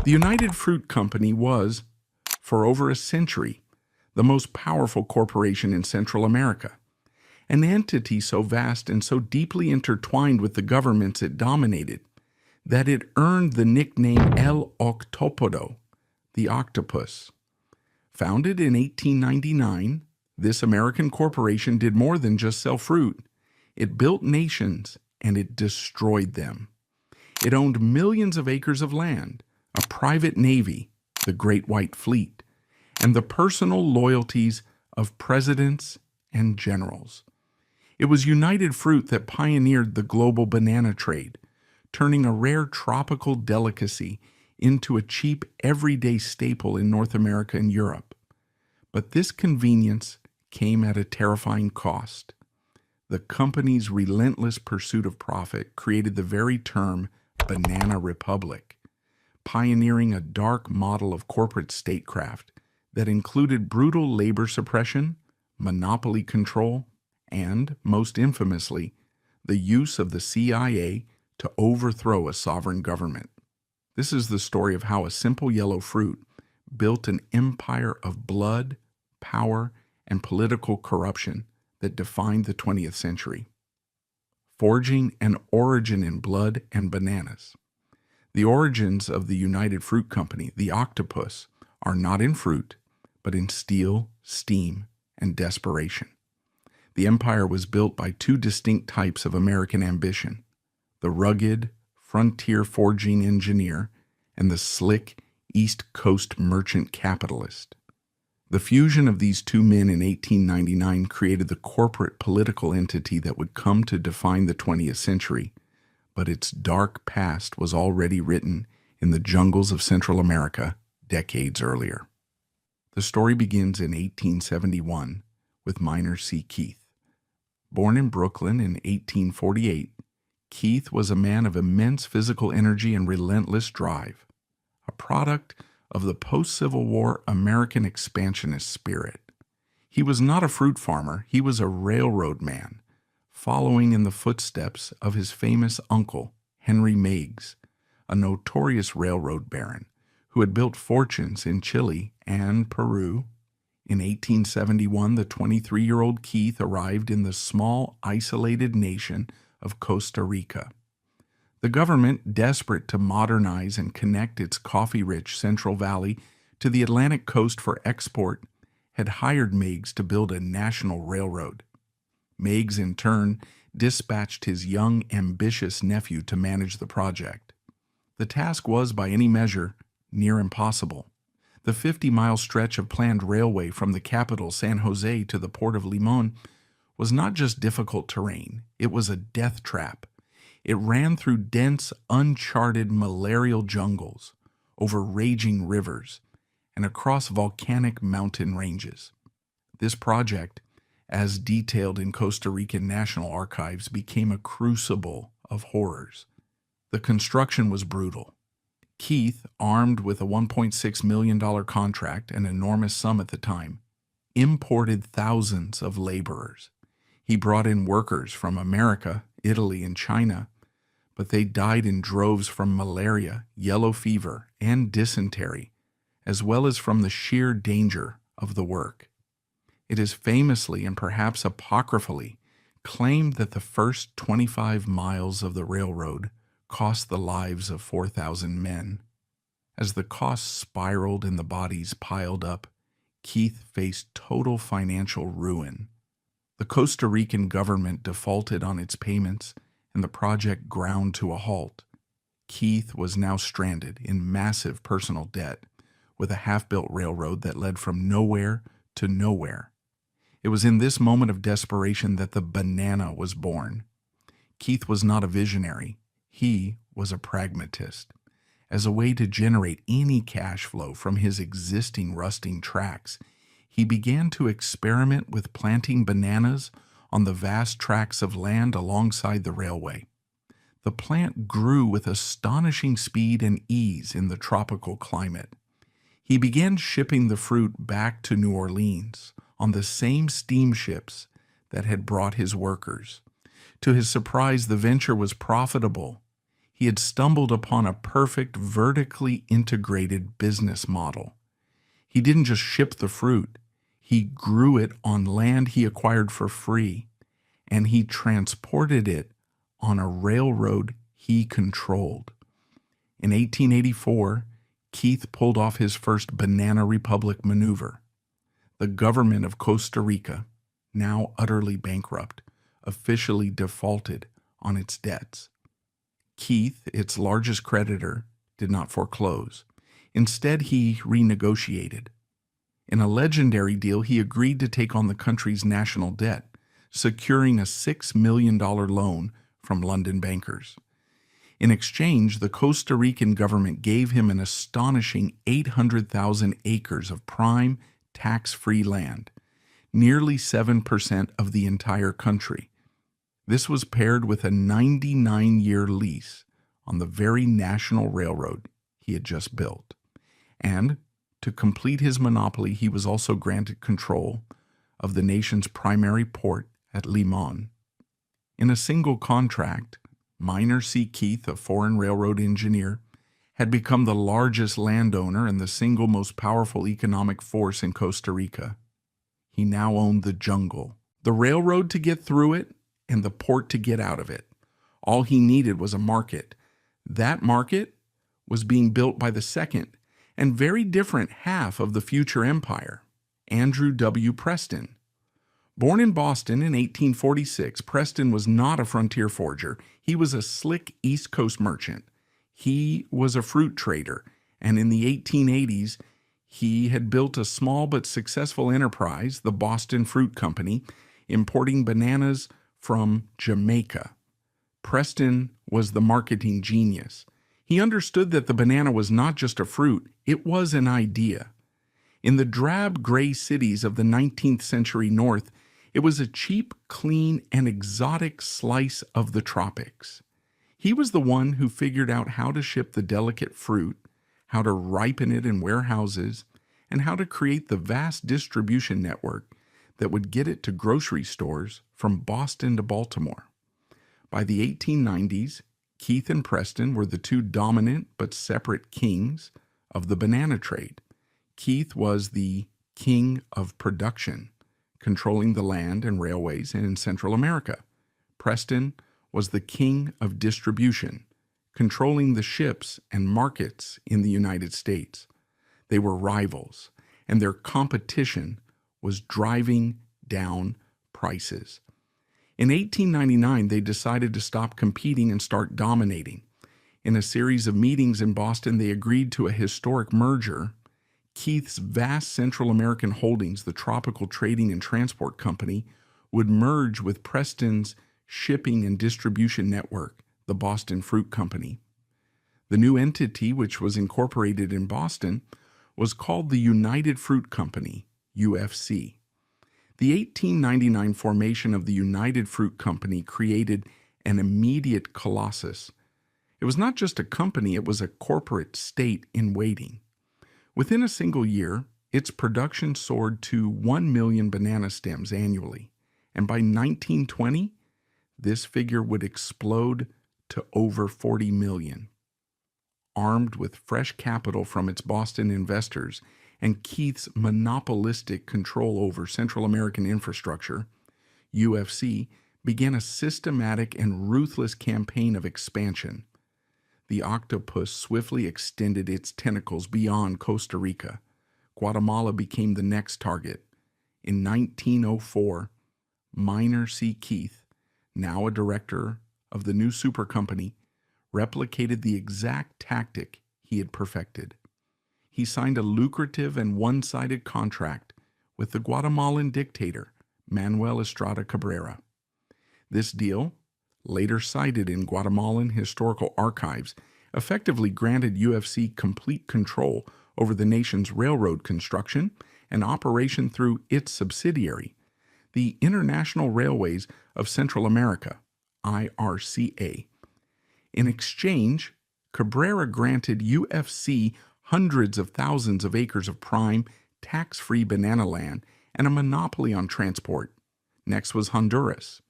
The United Fruit Company was, for over a century, the most powerful corporation in Central America, an entity so vast and so deeply intertwined with the governments it dominated that it earned the nickname El Octopodo, the octopus. Founded in 1899, this American corporation did more than just sell fruit. It built nations and it destroyed them. It owned millions of acres of land, a private navy, the Great White Fleet, and the personal loyalties of presidents and generals. It was United Fruit that pioneered the global banana trade, turning a rare tropical delicacy into a cheap, everyday staple in North America and Europe. But this convenience came at a terrifying cost. The company's relentless pursuit of profit created the very term banana republic, pioneering a dark model of corporate statecraft that included brutal labor suppression, monopoly control, and, most infamously, the use of the CIA to overthrow a sovereign government. This is the story of how a simple yellow fruit built an empire of blood, power, and political corruption that defined the 20th century. Forging an origin in blood and bananas. The origins of the United Fruit Company, the octopus, are not in fruit, but in steel, steam, and desperation. The empire was built by two distinct types of American ambition: the rugged, frontier forging engineer and the slick, East Coast merchant capitalist. The fusion of these two men in 1899 created the corporate political entity that would come to define the 20th century, but its dark past was already written in the jungles of Central America decades earlier. The story begins in 1871 with Minor C. Keith. Born in Brooklyn in 1848, Keith was a man of immense physical energy and relentless drive, a product of the post-Civil War American expansionist spirit. He was not a fruit farmer, he was a railroad man, following in the footsteps of his famous uncle, Henry Meigs, a notorious railroad baron who had built fortunes in Chile and Peru. In 1871, the 23-year-old Keith arrived in the small, isolated nation of Costa Rica. The government, desperate to modernize and connect its coffee-rich Central Valley to the Atlantic coast for export, had hired Meigs to build a national railroad. Meigs, in turn, dispatched his young, ambitious nephew to manage the project. The task was, by any measure, near impossible. The 50-mile stretch of planned railway from the capital, San Jose, to the port of Limon was not just difficult terrain, it was a death trap. It ran through dense, uncharted malarial jungles, over raging rivers, and across volcanic mountain ranges. This project, as detailed in Costa Rican National Archives, became a crucible of horrors. The construction was brutal. Keith, armed with a $1.6 million contract, an enormous sum at the time, imported thousands of laborers. He brought in workers from America, Italy, and China, but they died in droves from malaria, yellow fever, and dysentery, as well as from the sheer danger of the work. It is famously and perhaps apocryphally claimed that the first 25 miles of the railroad cost the lives of 4,000 men. As the costs spiraled and the bodies piled up, Keith faced total financial ruin. The Costa Rican government defaulted on its payments, and the project ground to a halt. Keith was now stranded in massive personal debt, with a half-built railroad that led from nowhere to nowhere. It was in this moment of desperation that the banana was born. Keith was not a visionary. He was a pragmatist. As a way to generate any cash flow from his existing rusting tracks, he began to experiment with planting bananas on the vast tracts of land alongside the railway. The plant grew with astonishing speed and ease in the tropical climate. He began shipping the fruit back to New Orleans on the same steamships that had brought his workers. To his surprise, the venture was profitable. He had stumbled upon a perfect vertically integrated business model. He didn't just ship the fruit, he grew it on land he acquired for free, and he transported it on a railroad he controlled. In 1884, Keith pulled off his first Banana Republic maneuver. The government of Costa Rica, now utterly bankrupt, officially defaulted on its debts. Keith, its largest creditor, did not foreclose. Instead, he renegotiated. In a legendary deal, he agreed to take on the country's national debt, securing a $6 million loan from London bankers. In exchange, the Costa Rican government gave him an astonishing 800,000 acres of prime, tax-free land, nearly 7% of the entire country. This was paired with a 99-year lease on the very national railroad he had just built. And to complete his monopoly, he was also granted control of the nation's primary port at Limon. In a single contract, Minor C. Keith, a foreign railroad engineer, had become the largest landowner and the single most powerful economic force in Costa Rica. He now owned the jungle, the railroad to get through it, and the port to get out of it. All he needed was a market. That market was being built by the second and very different half of the future empire, Andrew W. Preston. Born in Boston in 1846, Preston was not a frontier forger. He was a slick East Coast merchant. He was a fruit trader, and in the 1880s, he had built a small but successful enterprise, the Boston Fruit Company, importing bananas from Jamaica. Preston was the marketing genius. He understood that the banana was not just a fruit, it was an idea. In the drab gray cities of the 19th century North, it was a cheap, clean, and exotic slice of the tropics. He was the one who figured out how to ship the delicate fruit, how to ripen it in warehouses, and how to create the vast distribution network that would get it to grocery stores from Boston to Baltimore. By the 1890s, Keith and Preston were the two dominant but separate kings of the banana trade. Keith was the king of production, controlling the land and railways in Central America. Preston was the king of distribution, controlling the ships and markets in the United States. They were rivals, and their competition was driving down prices. In 1899, they decided to stop competing and start dominating. In a series of meetings in Boston, they agreed to a historic merger. Keith's vast Central American holdings, the Tropical Trading and Transport Company, would merge with Preston's shipping and distribution network, the Boston Fruit Company. The new entity, which was incorporated in Boston, was called the United Fruit Company, UFC. The 1899 formation of the United Fruit Company created an immediate colossus. It was not just a company, it was a corporate state in waiting. Within a single year, its production soared to 1 million banana stems annually, and by 1920, this figure would explode to over 40 million. Armed with fresh capital from its Boston investors and Keith's monopolistic control over Central American infrastructure, UFC began a systematic and ruthless campaign of expansion. The octopus swiftly extended its tentacles beyond Costa Rica. Guatemala became the next target. In 1904, Minor C. Keith, now a director of the new super company, replicated the exact tactic he had perfected. He signed a lucrative and one-sided contract with the Guatemalan dictator, Manuel Estrada Cabrera. This deal, later cited in Guatemalan historical archives, effectively granted UFC complete control over the nation's railroad construction and operation through its subsidiary, the International Railways of Central America, IRCA. In exchange, Cabrera granted UFC hundreds of thousands of acres of prime, tax-free banana land and a monopoly on transport. Next was Honduras.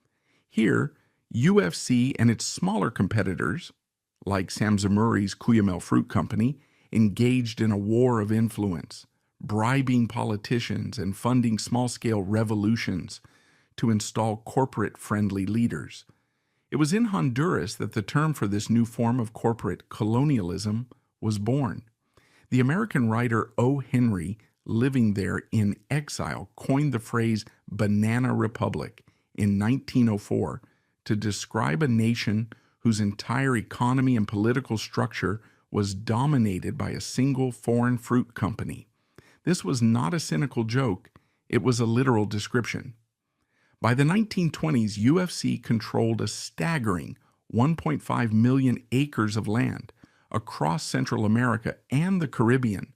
Here, UFC and its smaller competitors, like Samzamuri's Cuyamel Fruit Company, engaged in a war of influence, bribing politicians and funding small-scale revolutions to install corporate-friendly leaders. It was in Honduras that the term for this new form of corporate colonialism was born. The American writer O. Henry, living there in exile, coined the phrase "banana republic" in 1904 to describe a nation whose entire economy and political structure was dominated by a single foreign fruit company. This was not a cynical joke, it was a literal description. By the 1920s, UFC controlled a staggering 1.5 million acres of land across Central America and the Caribbean,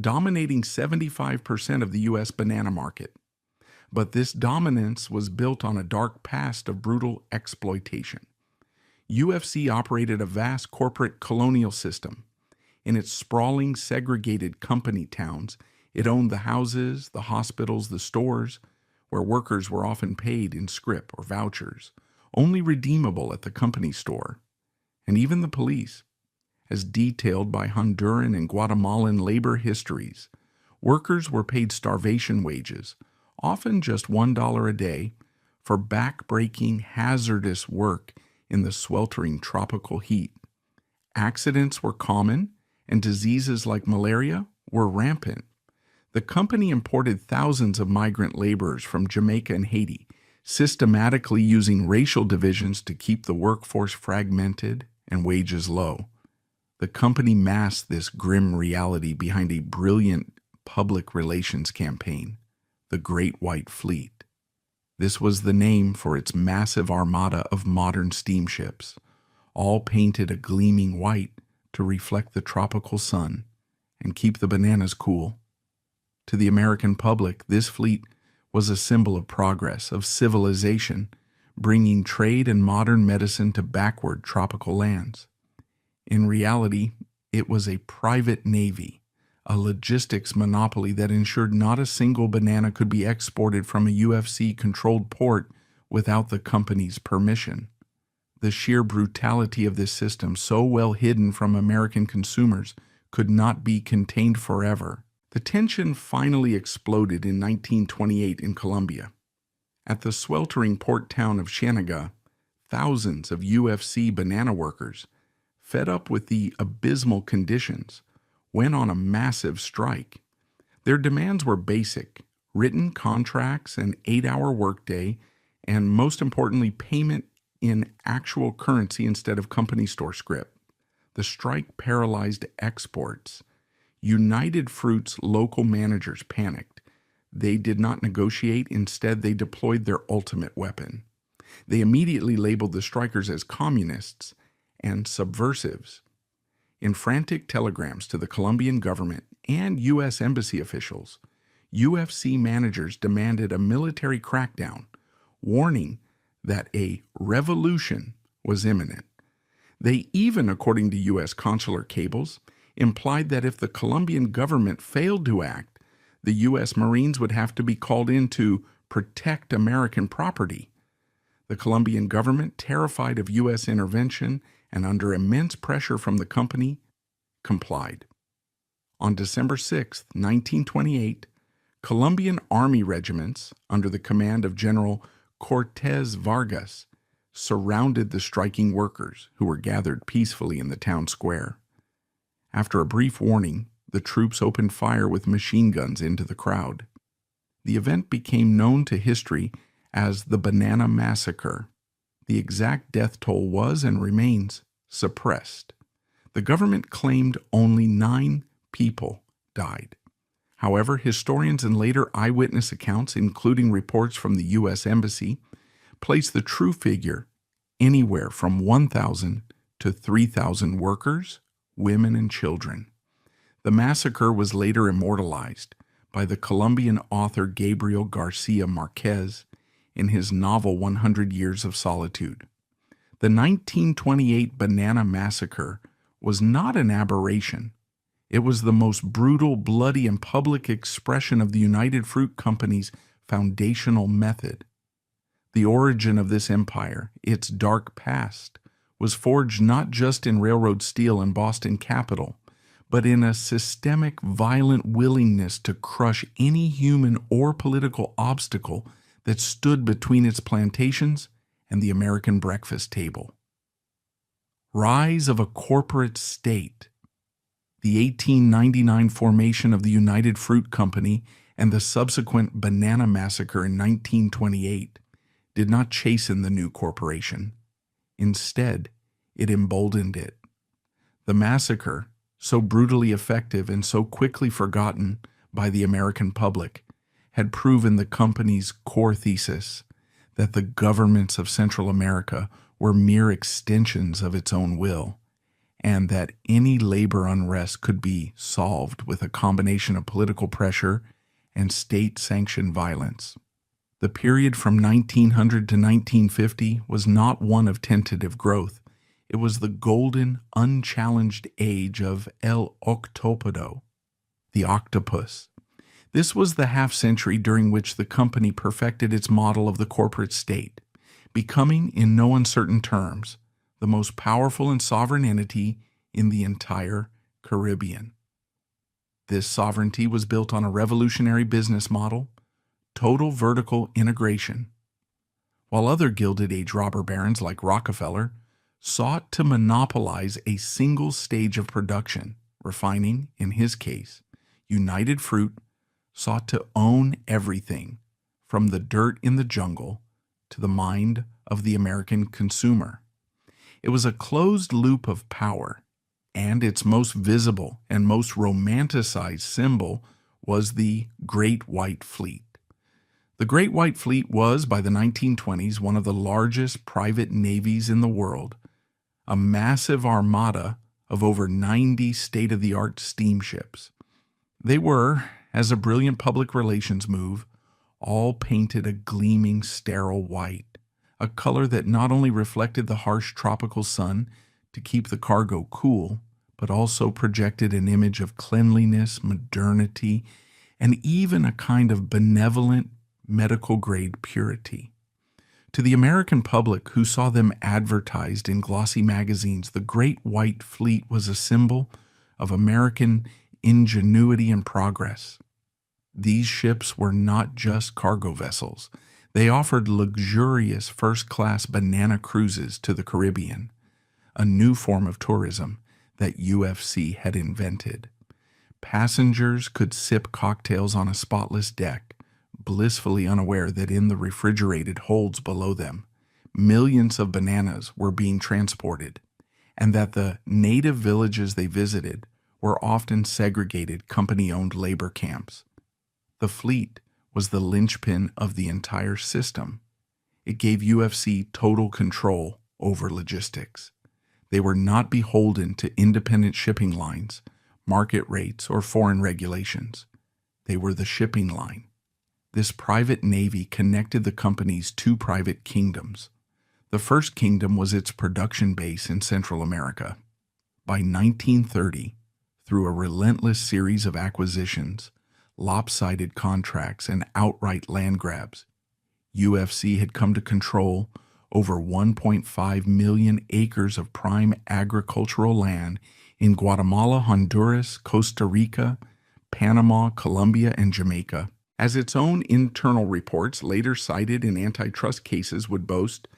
dominating 75% of the U.S. banana market. But this dominance was built on a dark past of brutal exploitation. UFC operated a vast corporate colonial system. In its sprawling, segregated company towns, it owned the houses, the hospitals, the stores, where workers were often paid in scrip or vouchers, only redeemable at the company store, and even the police. As detailed by Honduran and Guatemalan labor histories, workers were paid starvation wages, often just $1 a day, for back-breaking, hazardous work in the sweltering tropical heat. Accidents were common, and diseases like malaria were rampant. The company imported thousands of migrant laborers from Jamaica and Haiti, systematically using racial divisions to keep the workforce fragmented and wages low. The company masked this grim reality behind a brilliant public relations campaign, the Great White Fleet. This was the name for its massive armada of modern steamships, all painted a gleaming white to reflect the tropical sun and keep the bananas cool. To the American public, this fleet was a symbol of progress, of civilization, bringing trade and modern medicine to backward tropical lands. In reality, it was a private navy, a logistics monopoly that ensured not a single banana could be exported from a UFC-controlled port without the company's permission. The sheer brutality of this system, so well hidden from American consumers, could not be contained forever. The tension finally exploded in 1928 in Colombia. At the sweltering port town of Ciénaga, thousands of UFC banana workers, fed up with the abysmal conditions, went on a massive strike. Their demands were basic: written contracts, an 8-hour workday, and most importantly, payment in actual currency instead of company store scrip. The strike paralyzed exports. United Fruit's local managers panicked. They did not negotiate. Instead, they deployed their ultimate weapon. They immediately labeled the strikers as communists and subversives. In frantic telegrams to the Colombian government and U.S. embassy officials, UFC managers demanded a military crackdown, warning that a revolution was imminent. They even, according to U.S. consular cables, implied that if the Colombian government failed to act, the U.S. Marines would have to be called in to protect American property. The Colombian government, terrified of U.S. intervention and under immense pressure from the company, complied. On December 6, 1928, Colombian army regiments, under the command of General Cortés Vargas, surrounded the striking workers, who were gathered peacefully in the town square. After a brief warning, the troops opened fire with machine guns into the crowd. The event became known to history as the Banana Massacre. The exact death toll was and remains suppressed. The government claimed only 9 people died. However, historians and later eyewitness accounts, including reports from the U.S. Embassy, place the true figure anywhere from 1,000 to 3,000 workers, women, and children. The massacre was later immortalized by the Colombian author Gabriel Garcia Marquez in his novel 100 Years of Solitude. The 1928 Banana Massacre was not an aberration. It was the most brutal, bloody, and public expression of the United Fruit Company's foundational method. The origin of this empire, its dark past, was forged not just in railroad steel and Boston Capital, but in a systemic, violent willingness to crush any human or political obstacle that stood between its plantations and the American breakfast table. Rise of a corporate state. The 1899 formation of the United Fruit Company and the subsequent Banana Massacre in 1928 did not chasten the new corporation. Instead, it emboldened it. The massacre, so brutally effective and so quickly forgotten by the American public, had proven the company's core thesis that the governments of Central America were mere extensions of its own will, and that any labor unrest could be solved with a combination of political pressure and state-sanctioned violence. The period from 1900 to 1950 was not one of tentative growth. It was the golden, unchallenged age of El Octopodo, the octopus. This was the half-century during which the company perfected its model of the corporate state, becoming, in no uncertain terms, the most powerful and sovereign entity in the entire Caribbean. This sovereignty was built on a revolutionary business model, total vertical integration. While other Gilded Age robber barons like Rockefeller sought to monopolize a single stage of production, refining, in his case, United Fruit sought to own everything, from the dirt in the jungle to the mind of the American consumer. It was a closed loop of power, and its most visible and most romanticized symbol was the Great White Fleet. The Great White Fleet was, by the 1920s, one of the largest private navies in the world, a massive armada of over 90 state-of-the-art steamships. They were, as a brilliant public relations move, all painted a gleaming, sterile white, a color that not only reflected the harsh tropical sun to keep the cargo cool, but also projected an image of cleanliness, modernity, and even a kind of benevolent, medical-grade purity. To the American public who saw them advertised in glossy magazines, the Great White Fleet was a symbol of American ingenuity and progress. These ships were not just cargo vessels. They offered luxurious first-class banana cruises to the Caribbean, a new form of tourism that UFC had invented. Passengers could sip cocktails on a spotless deck, blissfully unaware that in the refrigerated holds below them, millions of bananas were being transported, and that the native villages they visited were often segregated company-owned labor camps. The fleet was the linchpin of the entire system. It gave UFC total control over logistics. They were not beholden to independent shipping lines, market rates, or foreign regulations. They were the shipping line. This private navy connected the company's two private kingdoms. The first kingdom was its production base in Central America. By 1930, through a relentless series of acquisitions, lopsided contracts, and outright land grabs, UFC had come to control over 1.5 million acres of prime agricultural land in Guatemala, Honduras, Costa Rica, Panama, Colombia, and Jamaica. As its own internal reports, later cited in antitrust cases, would boast,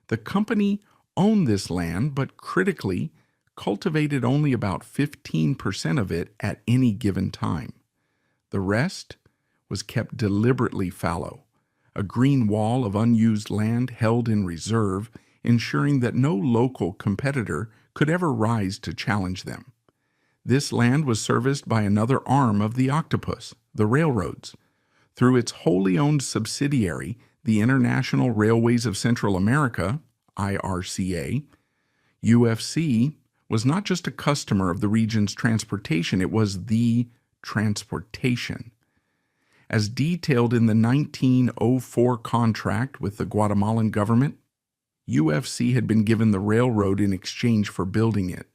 the company owned this land, but critically cultivated only about 15% of it at any given time. The rest was kept deliberately fallow, a green wall of unused land held in reserve, ensuring that no local competitor could ever rise to challenge them. This land was serviced by another arm of the octopus, the railroads. Through its wholly owned subsidiary, the International Railways of Central America, IRCA, UFC was not just a customer of the region's transportation, it was the transportation. As detailed in the 1904 contract with the Guatemalan government, UFC had been given the railroad in exchange for building it.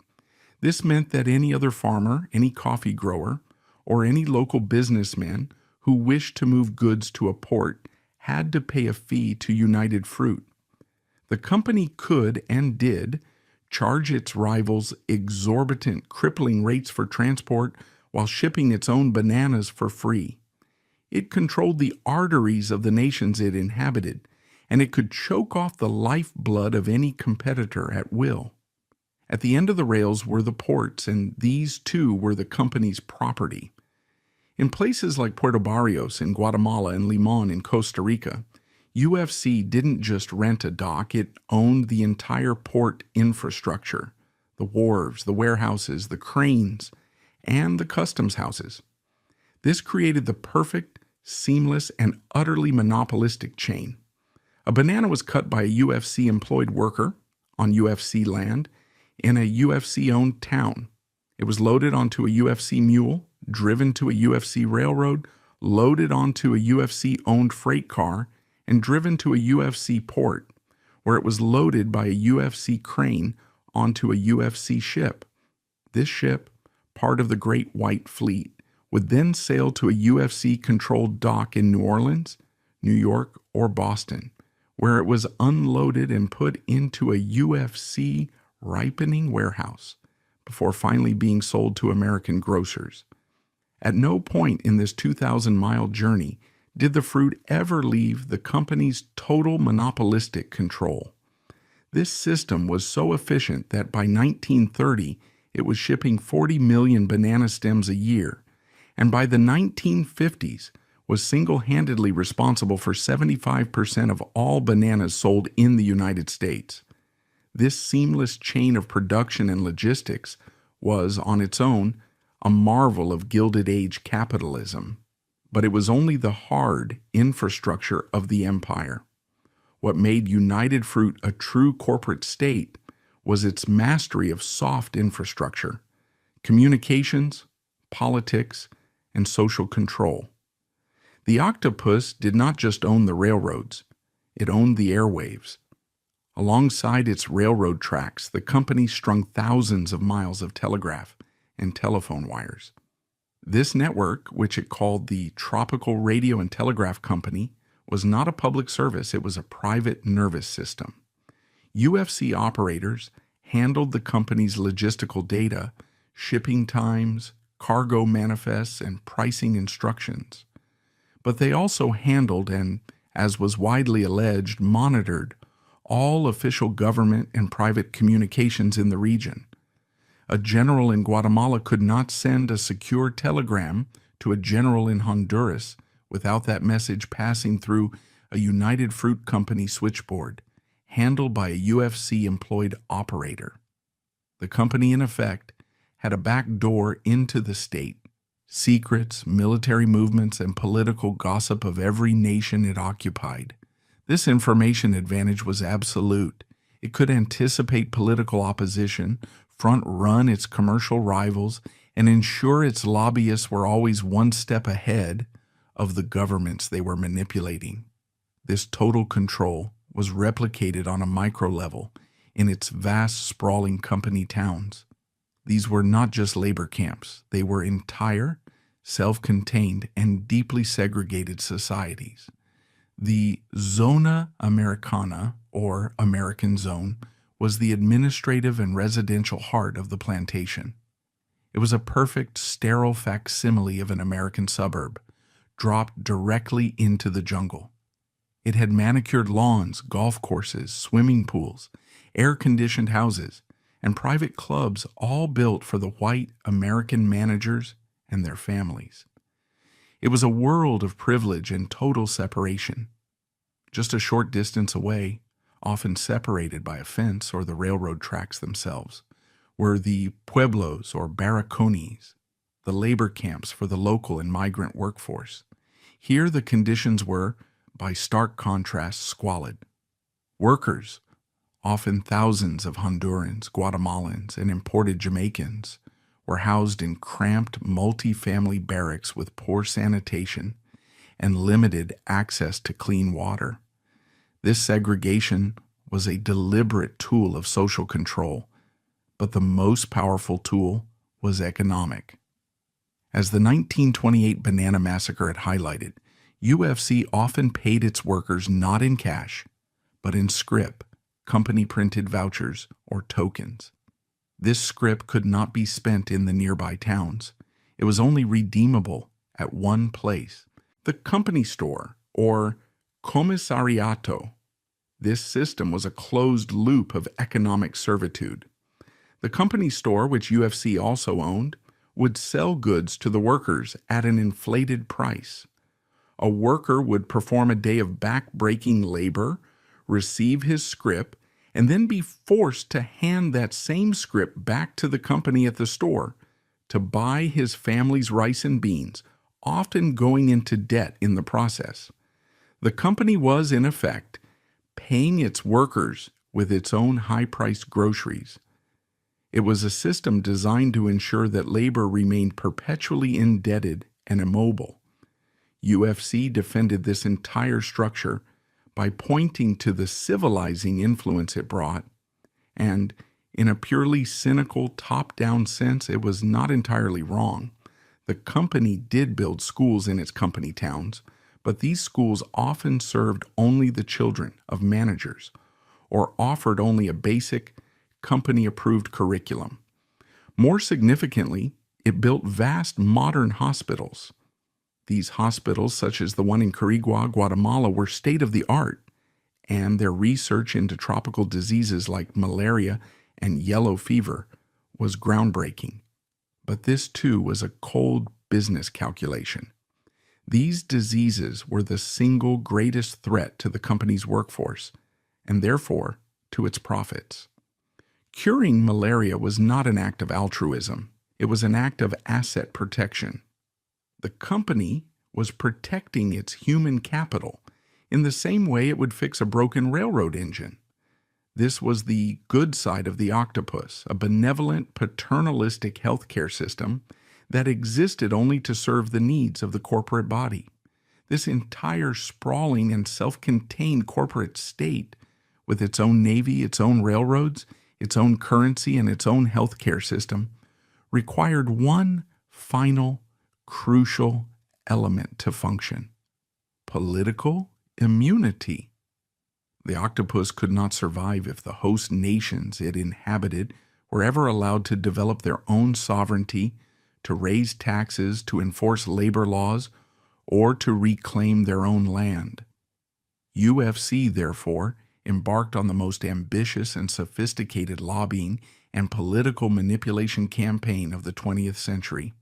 This meant that any other farmer, any coffee grower, or any local businessman who wished to move goods to a port had to pay a fee to United Fruit. The company could and did charge its rivals exorbitant, crippling rates for transport while shipping its own bananas for free. It controlled the arteries of the nations it inhabited, and it could choke off the lifeblood of any competitor at will. At the end of the rails were the ports, and these too were the company's property. In places like Puerto Barrios in Guatemala and Limon in Costa Rica, UFC didn't just rent a dock, it owned the entire port infrastructure, the wharves, the warehouses, the cranes, and the customs houses. This created the perfect, seamless, and utterly monopolistic chain. A banana was cut by a UFC-employed worker on UFC land in a UFC-owned town. It was loaded onto a UFC mule, driven to a UFC railroad, loaded onto a UFC-owned freight car, and driven to a UFC port, where it was loaded by a UFC crane onto a UFC ship. This ship, part of the Great White Fleet, would then sail to a UFC-controlled dock in New Orleans, New York, or Boston, where it was unloaded and put into a UFC ripening warehouse before finally being sold to American grocers. At no point in this 2,000-mile journey did the fruit ever leave the company's total monopolistic control. This system was so efficient that by 1930 it was shipping 40 million banana stems a year, and by the 1950s was single-handedly responsible for 75% of all bananas sold in the United States. This seamless chain of production and logistics was, on its own, a marvel of Gilded Age capitalism. But it was only the hard infrastructure of the empire. What made United Fruit a true corporate state was its mastery of soft infrastructure, communications, politics, and social control. The octopus did not just own the railroads, it owned the airwaves. Alongside its railroad tracks, the company strung thousands of miles of telegraph and telephone wires. This network, which it called the Tropical Radio and Telegraph Company, was not a public service, it was a private nervous system. UFC operators handled the company's logistical data, shipping times, cargo manifests, and pricing instructions. But they also handled and, as was widely alleged, monitored all official government and private communications in the region. A general in Guatemala could not send a secure telegram to a general in Honduras without that message passing through a United Fruit Company switchboard, handled by a UFC-employed operator. The company, in effect, had a back door into the state. Secrets, military movements, and political gossip of every nation it occupied. This information advantage was absolute. It could anticipate political opposition, front-run its commercial rivals, and ensure its lobbyists were always one step ahead of the governments they were manipulating. This total control was replicated on a micro level in its vast, sprawling company towns. These were not just labor camps. They were entire, self-contained, and deeply segregated societies. The Zona Americana, or American Zone, was the administrative and residential heart of the plantation. It was a perfect, sterile facsimile of an American suburb, dropped directly into the jungle. It had manicured lawns, golf courses, swimming pools, air-conditioned houses, and private clubs, all built for the white American managers and their families. It was a world of privilege and total separation. Just a short distance away, often separated by a fence or the railroad tracks themselves, were the pueblos or barracones, the labor camps for the local and migrant workforce. Here the conditions were, by stark contrast, squalid. Workers, often thousands of Hondurans, Guatemalans, and imported Jamaicans, were housed in cramped multi-family barracks with poor sanitation and limited access to clean water. This segregation was a deliberate tool of social control, but the most powerful tool was economic. As the 1928 Banana Massacre had highlighted, UFC often paid its workers not in cash, but in scrip, company-printed vouchers or tokens. This scrip could not be spent in the nearby towns. It was only redeemable at one place, the company store, or commissariato. This system was a closed loop of economic servitude. The company store, which UFC also owned, would sell goods to the workers at an inflated price. A worker would perform a day of back-breaking labor, receive his scrip, and then be forced to hand that same scrip back to the company at the store to buy his family's rice and beans, often going into debt in the process. The company was, in effect, paying its workers with its own high-priced groceries. It was a system designed to ensure that labor remained perpetually indebted and immobile. UFC defended this entire structure by pointing to the civilizing influence it brought, and in a purely cynical, top-down sense, it was not entirely wrong. The company did build schools in its company towns, but these schools often served only the children of managers, or offered only a basic, company-approved curriculum. More significantly, it built vast modern hospitals. These hospitals, such as the one in Quirigua, Guatemala, were state-of-the-art, and their research into tropical diseases like malaria and yellow fever was groundbreaking. But this, too, was a cold business calculation. These diseases were the single greatest threat to the company's workforce, and therefore to its profits. Curing malaria was not an act of altruism. It was an act of asset protection. The company was protecting its human capital in the same way it would fix a broken railroad engine. This was the good side of the octopus, a benevolent, paternalistic healthcare system that existed only to serve the needs of the corporate body. This entire sprawling and self-contained corporate state, with its own navy, its own railroads, its own currency, and its own healthcare system, required one final, crucial element to function: political immunity. The octopus could not survive if the host nations it inhabited were ever allowed to develop their own sovereignty, to raise taxes, to enforce labor laws, or to reclaim their own land. UFC, therefore, embarked on the most ambitious and sophisticated lobbying and political manipulation campaign of the 20th century.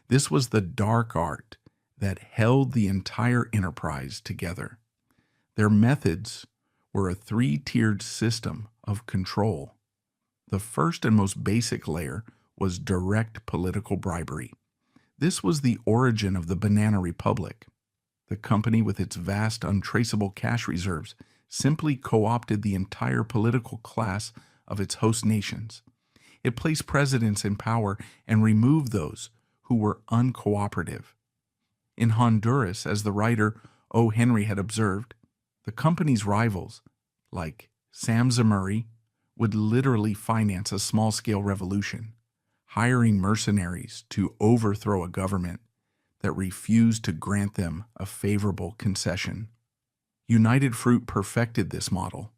This was the dark art that held the entire enterprise together. Their methods were a three-tiered system of control. The first and most basic layer was direct political bribery. This was the origin of the Banana Republic. The company, with its vast, untraceable cash reserves, simply co-opted the entire political class of its host nations. It placed presidents in power and removed those who were uncooperative. In Honduras, as the writer O. Henry had observed, the company's rivals, like Sam Zamuri, would literally finance a small-scale revolution, hiring mercenaries to overthrow a government that refused to grant them a favorable concession. United Fruit perfected this model.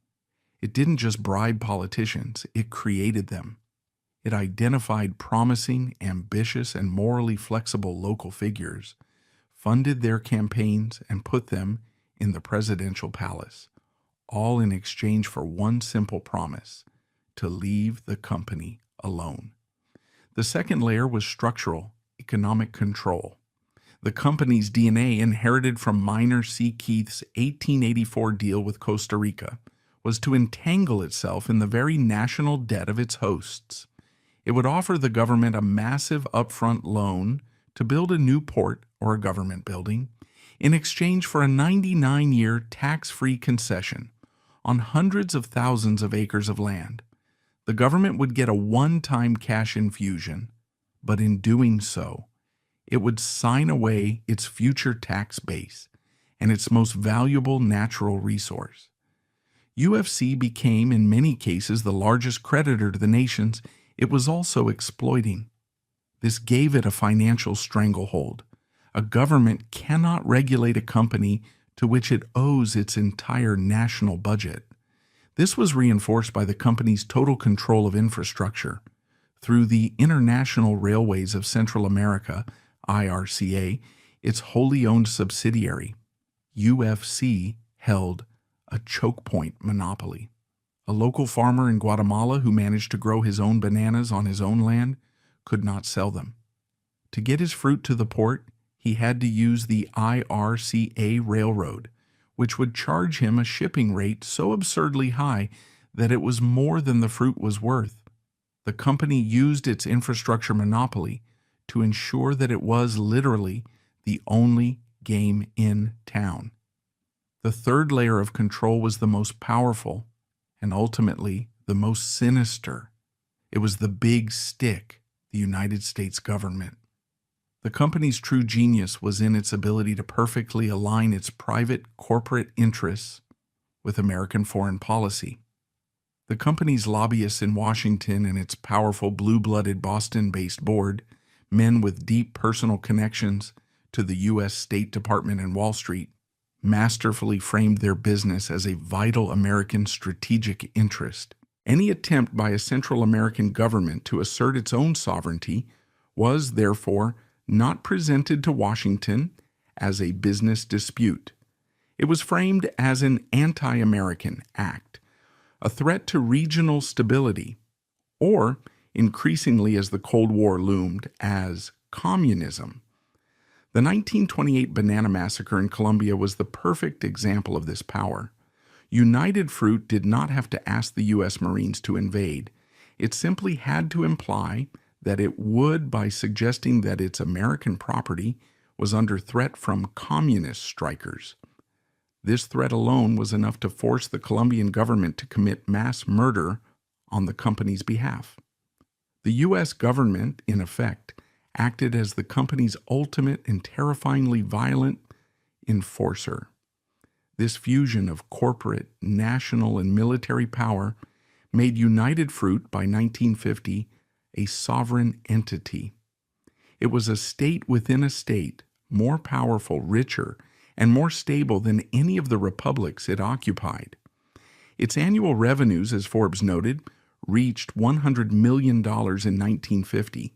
It didn't just bribe politicians, it created them. It identified promising, ambitious, and morally flexible local figures, funded their campaigns, and put them in the presidential palace, all in exchange for one simple promise: to leave the company alone. The second layer was structural, economic control. The company's DNA, inherited from Minor C. Keith's 1884 deal with Costa Rica, was to entangle itself in the very national debt of its hosts. It would offer the government a massive upfront loan to build a new port or a government building in exchange for a 99-year tax-free concession on hundreds of thousands of acres of land. The government would get a one-time cash infusion, but in doing so, it would sign away its future tax base and its most valuable natural resource. UFC became, in many cases, the largest creditor to the nations it was also exploiting. This gave it a financial stranglehold. A government cannot regulate a company to which it owes its entire national budget. This was reinforced by the company's total control of infrastructure. Through the International Railways of Central America, IRCA, its wholly owned subsidiary, UFC, held a choke point monopoly. A local farmer in Guatemala who managed to grow his own bananas on his own land could not sell them. To get his fruit to the port, he had to use the IRCA railroad, which would charge him a shipping rate so absurdly high that it was more than the fruit was worth. The company used its infrastructure monopoly to ensure that it was literally the only game in town. The third layer of control was the most powerful and ultimately the most sinister. It was the big stick, the United States government. The company's true genius was in its ability to perfectly align its private corporate interests with American foreign policy. The company's lobbyists in Washington and its powerful blue-blooded Boston-based board, men with deep personal connections to the U.S. State Department and Wall Street, masterfully framed their business as a vital American strategic interest. Any attempt by a Central American government to assert its own sovereignty was, therefore, not presented to Washington as a business dispute. It was framed as an anti-American act, a threat to regional stability, or, increasingly as the Cold War loomed, as communism. The 1928 Banana Massacre in Colombia was the perfect example of this power. United Fruit did not have to ask the U.S. Marines to invade. It simply had to imply that it would by suggesting that its American property was under threat from communist strikers. This threat alone was enough to force the Colombian government to commit mass murder on the company's behalf. The U.S. government, in effect, acted as the company's ultimate and terrifyingly violent enforcer. This fusion of corporate, national, and military power made United Fruit by 1950 a sovereign entity. It was a state within a state, more powerful, richer, and more stable than any of the republics it occupied. Its annual revenues, as Forbes noted, reached $100 million in 1950,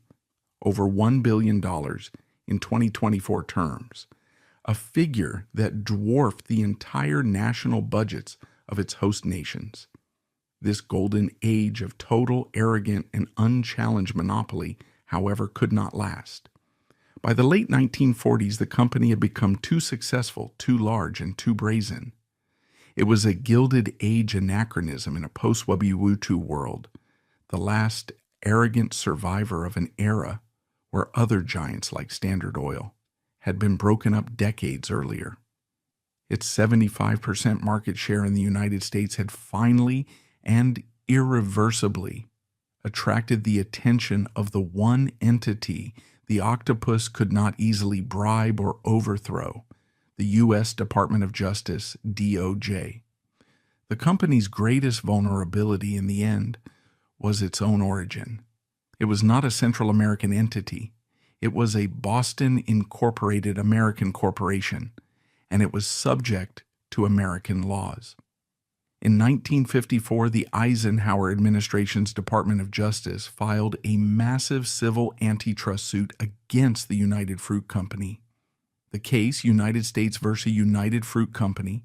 over $1 billion in 2024 terms, a figure that dwarfed the entire national budgets of its host nations. This golden age of total, arrogant, and unchallenged monopoly, however, could not last. By the late 1940s, the company had become too successful, too large, and too brazen. It was a Gilded Age anachronism in a post-Mobutu world, the last arrogant survivor of an era where other giants like Standard Oil had been broken up decades earlier. Its 75% market share in the United States had finally and irreversibly attracted the attention of the one entity the octopus could not easily bribe or overthrow, the U.S. Department of Justice, DOJ. The company's greatest vulnerability in the end was its own origin. It was not a Central American entity. It was a Boston Incorporated American corporation, and it was subject to American laws. In 1954, the Eisenhower administration's Department of Justice filed a massive civil antitrust suit against the United Fruit Company. The case, United States versus United Fruit Company,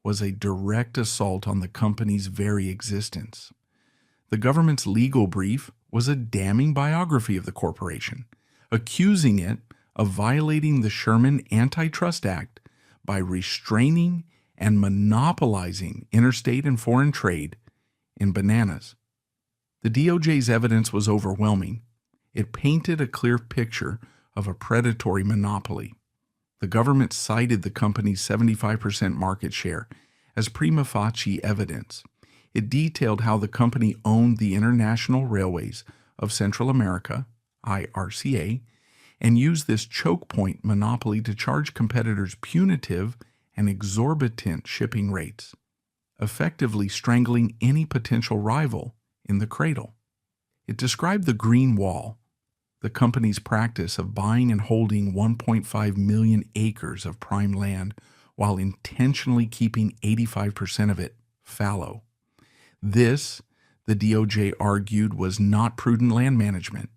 was a direct assault on the company's very existence. The government's legal brief was a damning biography of the corporation, accusing it of violating the Sherman Antitrust Act by restraining and monopolizing interstate and foreign trade in bananas. The DOJ's evidence was overwhelming. It painted a clear picture of a predatory monopoly. The government cited the company's 75% market share as prima facie evidence. It detailed how the company owned the International Railways of Central America, IRCA, and used this choke point monopoly to charge competitors punitive and exorbitant shipping rates, effectively strangling any potential rival in the cradle. It described the Green Wall, the company's practice of buying and holding 1.5 million acres of prime land while intentionally keeping 85% of it fallow. This, the DOJ argued, was not prudent land management.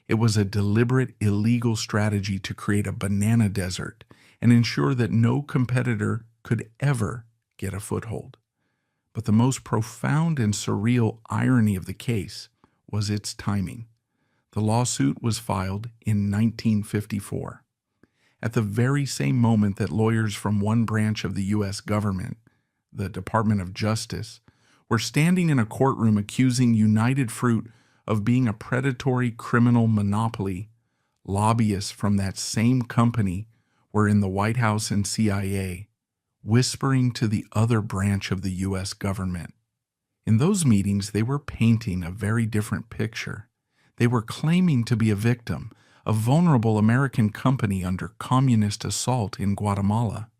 It was a deliberate, illegal strategy to create a banana desert and ensure that no competitor could ever get a foothold. But the most profound and surreal irony of the case was its timing. The lawsuit was filed in 1954, at the very same moment that lawyers from one branch of the U.S. government, the Department of Justice, were standing in a courtroom accusing United Fruit of being a predatory criminal monopoly. Lobbyists from that same company were in the White House and CIA, whispering to the other branch of the U.S. government. In those meetings, they were painting a very different picture. They were claiming to be a victim, a vulnerable American company under communist assault in Guatemala.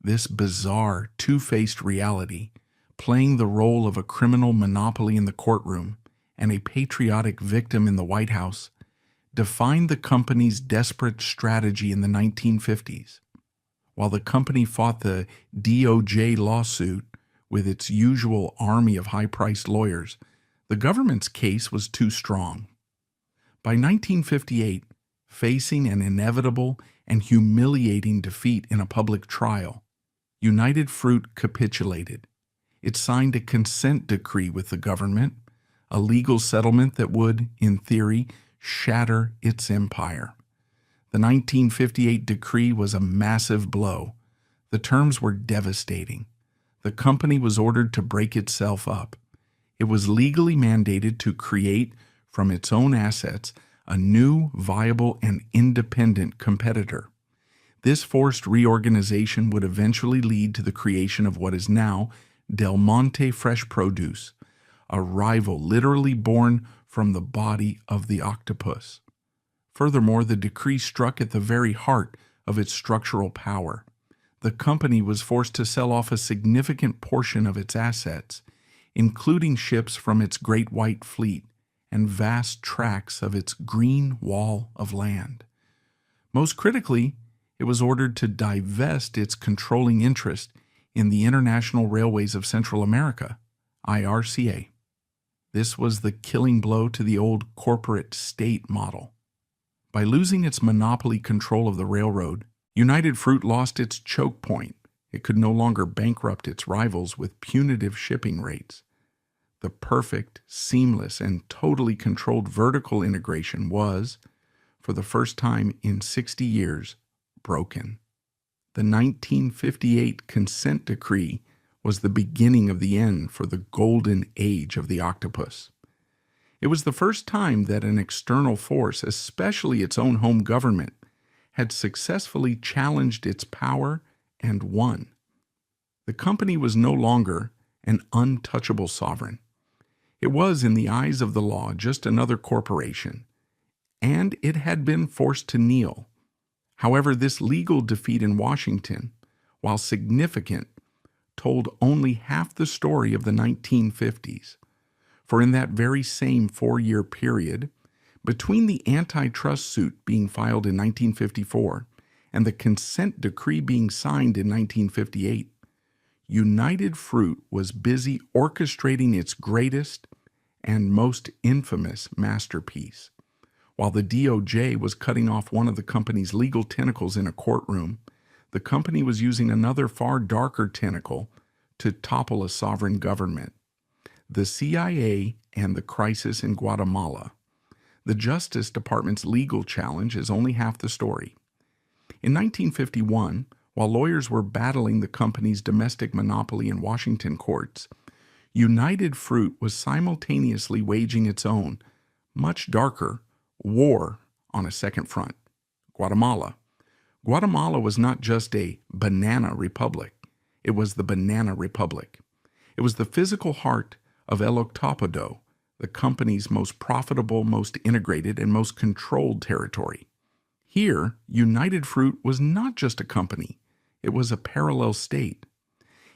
This bizarre, two-faced reality, playing the role of a criminal monopoly in the courtroom and a patriotic victim in the White House, defined the company's desperate strategy in the 1950s. While the company fought the DOJ lawsuit with its usual army of high-priced lawyers, the government's case was too strong. By 1958, facing an inevitable and humiliating defeat in a public trial, United Fruit capitulated. It signed a consent decree with the government, a legal settlement that would, in theory, shatter its empire. The 1958 decree was a massive blow. The terms were devastating. The company was ordered to break itself up. It was legally mandated to create, from its own assets, a new, viable, and independent competitor. This forced reorganization would eventually lead to the creation of what is now Del Monte Fresh Produce, a rival literally born from the body of the octopus. Furthermore, the decree struck at the very heart of its structural power. The company was forced to sell off a significant portion of its assets, including ships from its Great White Fleet and vast tracts of its green wall of land. Most critically, it was ordered to divest its controlling interest in the International Railways of Central America, IRCA. This was the killing blow to the old corporate state model. By losing its monopoly control of the railroad, United Fruit lost its choke point. It could no longer bankrupt its rivals with punitive shipping rates. The perfect, seamless, and totally controlled vertical integration was, for the first time in 60 years, broken. The 1958 consent decree was the beginning of the end for the golden age of the octopus. It was the first time that an external force, especially its own home government, had successfully challenged its power and won. The company was no longer an untouchable sovereign. It was, in the eyes of the law, just another corporation, and it had been forced to kneel. However, this legal defeat in Washington, while significant, told only half the story of the 1950s. For in that very same 4-year period, between the antitrust suit being filed in 1954 and the consent decree being signed in 1958, United Fruit was busy orchestrating its greatest and most infamous masterpiece. While the DOJ was cutting off one of the company's legal tentacles in a courtroom, the company was using another far darker tentacle to topple a sovereign government: the CIA and the crisis in Guatemala. The Justice Department's legal challenge is only half the story. In 1951, while lawyers were battling the company's domestic monopoly in Washington courts, United Fruit was simultaneously waging its own, much darker, war on a second front: Guatemala. Guatemala was not just a banana republic. It was the Banana Republic. It was the physical heart of El Octopodo, the company's most profitable, most integrated, and most controlled territory. Here, United Fruit was not just a company. It was a parallel state.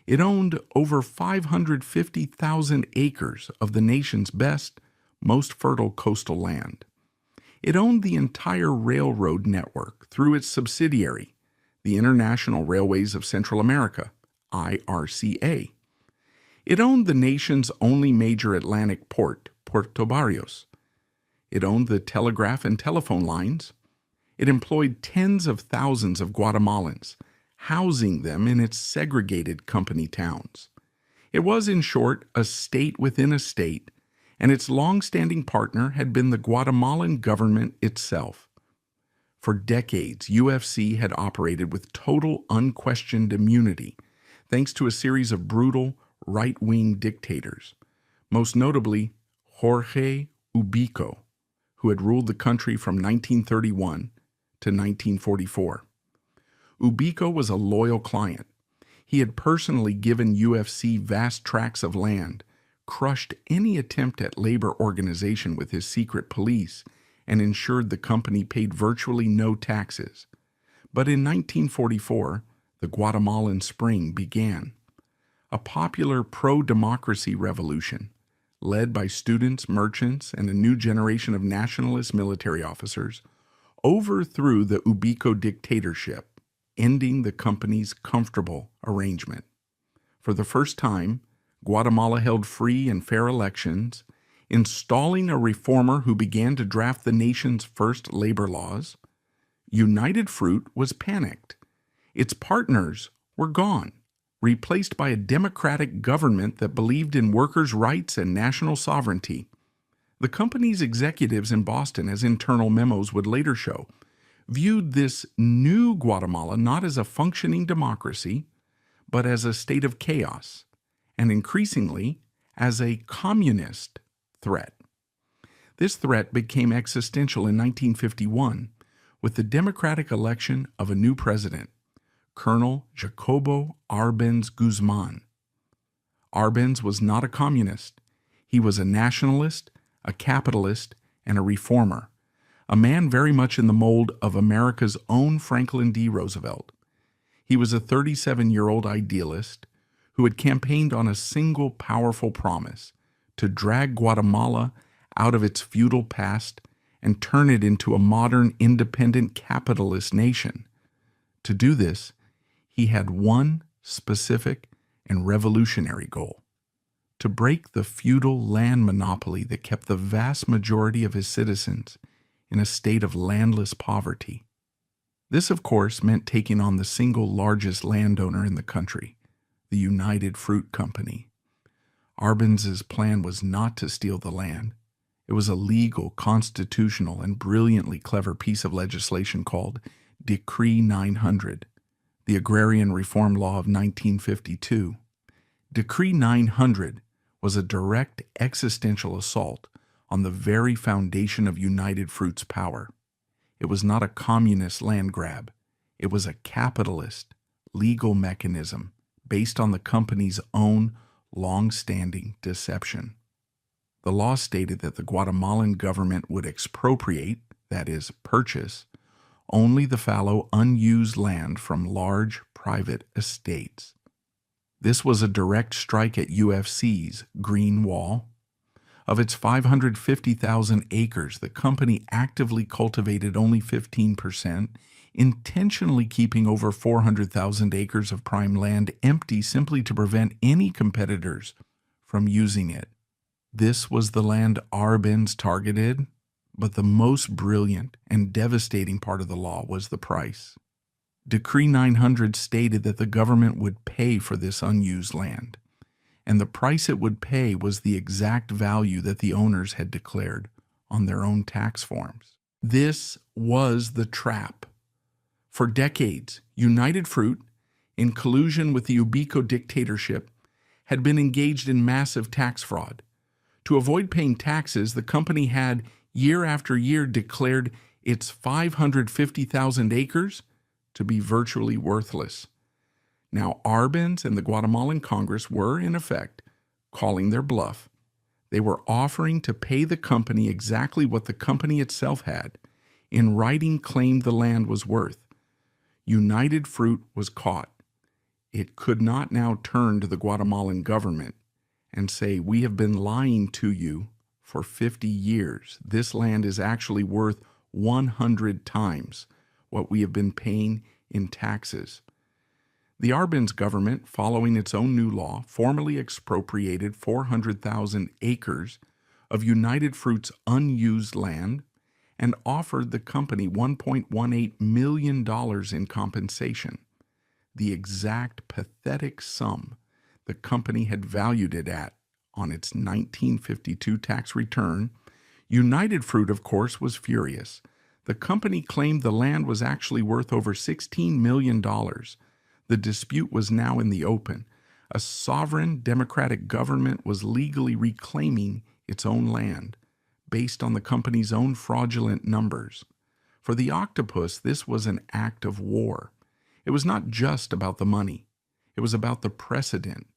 It owned over 550,000 acres of the nation's best, most fertile coastal land. It owned the entire railroad network through its subsidiary, the International Railways of Central America, IRCA. It owned the nation's only major Atlantic port, Puerto Barrios. It owned the telegraph and telephone lines. It employed tens of thousands of Guatemalans, housing them in its segregated company towns. It was, in short, a state within a state, and its long-standing partner had been the Guatemalan government itself. For decades, UFC had operated with total unquestioned immunity, thanks to a series of brutal, right-wing dictators, most notably Jorge Ubico, who had ruled the country from 1931 to 1944. Ubico was a loyal client. He had personally given UFC vast tracts of land, crushed any attempt at labor organization with his secret police, and ensured the company paid virtually no taxes. But in 1944, the Guatemalan Spring began. A popular pro-democracy revolution, led by students, merchants, and a new generation of nationalist military officers, overthrew the Ubico dictatorship, ending the company's comfortable arrangement. For the first time, Guatemala held free and fair elections, installing a reformer who began to draft the nation's first labor laws. United Fruit was panicked. Its partners were gone, replaced by a democratic government that believed in workers' rights and national sovereignty. The company's executives in Boston, as internal memos would later show, viewed this new Guatemala not as a functioning democracy, but as a state of chaos, and increasingly as a communist threat. This threat became existential in 1951 with the democratic election of a new president, Colonel Jacobo Arbenz Guzman. Arbenz was not a communist. He was a nationalist, a capitalist, and a reformer, a man very much in the mold of America's own Franklin D. Roosevelt. He was a 37-year-old idealist who had campaigned on a single powerful promise: to drag Guatemala out of its feudal past and turn it into a modern, independent capitalist nation. To do this, he had one specific and revolutionary goal: to break the feudal land monopoly that kept the vast majority of his citizens in a state of landless poverty. This, of course, meant taking on the single largest landowner in the country, the United Fruit Company. Arbenz's plan was not to steal the land. It was a legal, constitutional, and brilliantly clever piece of legislation called Decree 900, the Agrarian Reform Law of 1952. Decree 900 was a direct existential assault on the very foundation of United Fruit's power. It was not a communist land grab. It was a capitalist, legal mechanism based on the company's own long-standing deception. The law stated that the Guatemalan government would expropriate, that is, purchase, only the fallow, unused land from large private estates. This was a direct strike at UFC's Green Wall. Of its 550,000 acres, the company actively cultivated only 15%, intentionally keeping over 400,000 acres of prime land empty simply to prevent any competitors from using it. This was the land Arbenz targeted, but the most brilliant and devastating part of the law was the price. Decree 900 stated that the government would pay for this unused land, and the price it would pay was the exact value that the owners had declared on their own tax forms. This was the trap. For decades, United Fruit, in collusion with the Ubico dictatorship, had been engaged in massive tax fraud. To avoid paying taxes, the company had, year after year, declared its 550,000 acres to be virtually worthless. Now, Arbenz and the Guatemalan Congress were, in effect, calling their bluff. They were offering to pay the company exactly what the company itself had, in writing, claimed the land was worth. United Fruit was caught. It could not now turn to the Guatemalan government and say, "We have been lying to you for 50 years. This land is actually worth 100 times what we have been paying in taxes." The Arbenz government, following its own new law, formally expropriated 400,000 acres of United Fruit's unused land and offered the company $1.18 million in compensation, the exact pathetic sum the company had valued it at on its 1952 tax return. United Fruit, of course, was furious. The company claimed the land was actually worth over $16 million. The dispute was now in the open. A sovereign democratic government was legally reclaiming its own land, based on the company's own fraudulent numbers. For the octopus, this was an act of war. It was not just about the money. It was about the precedent.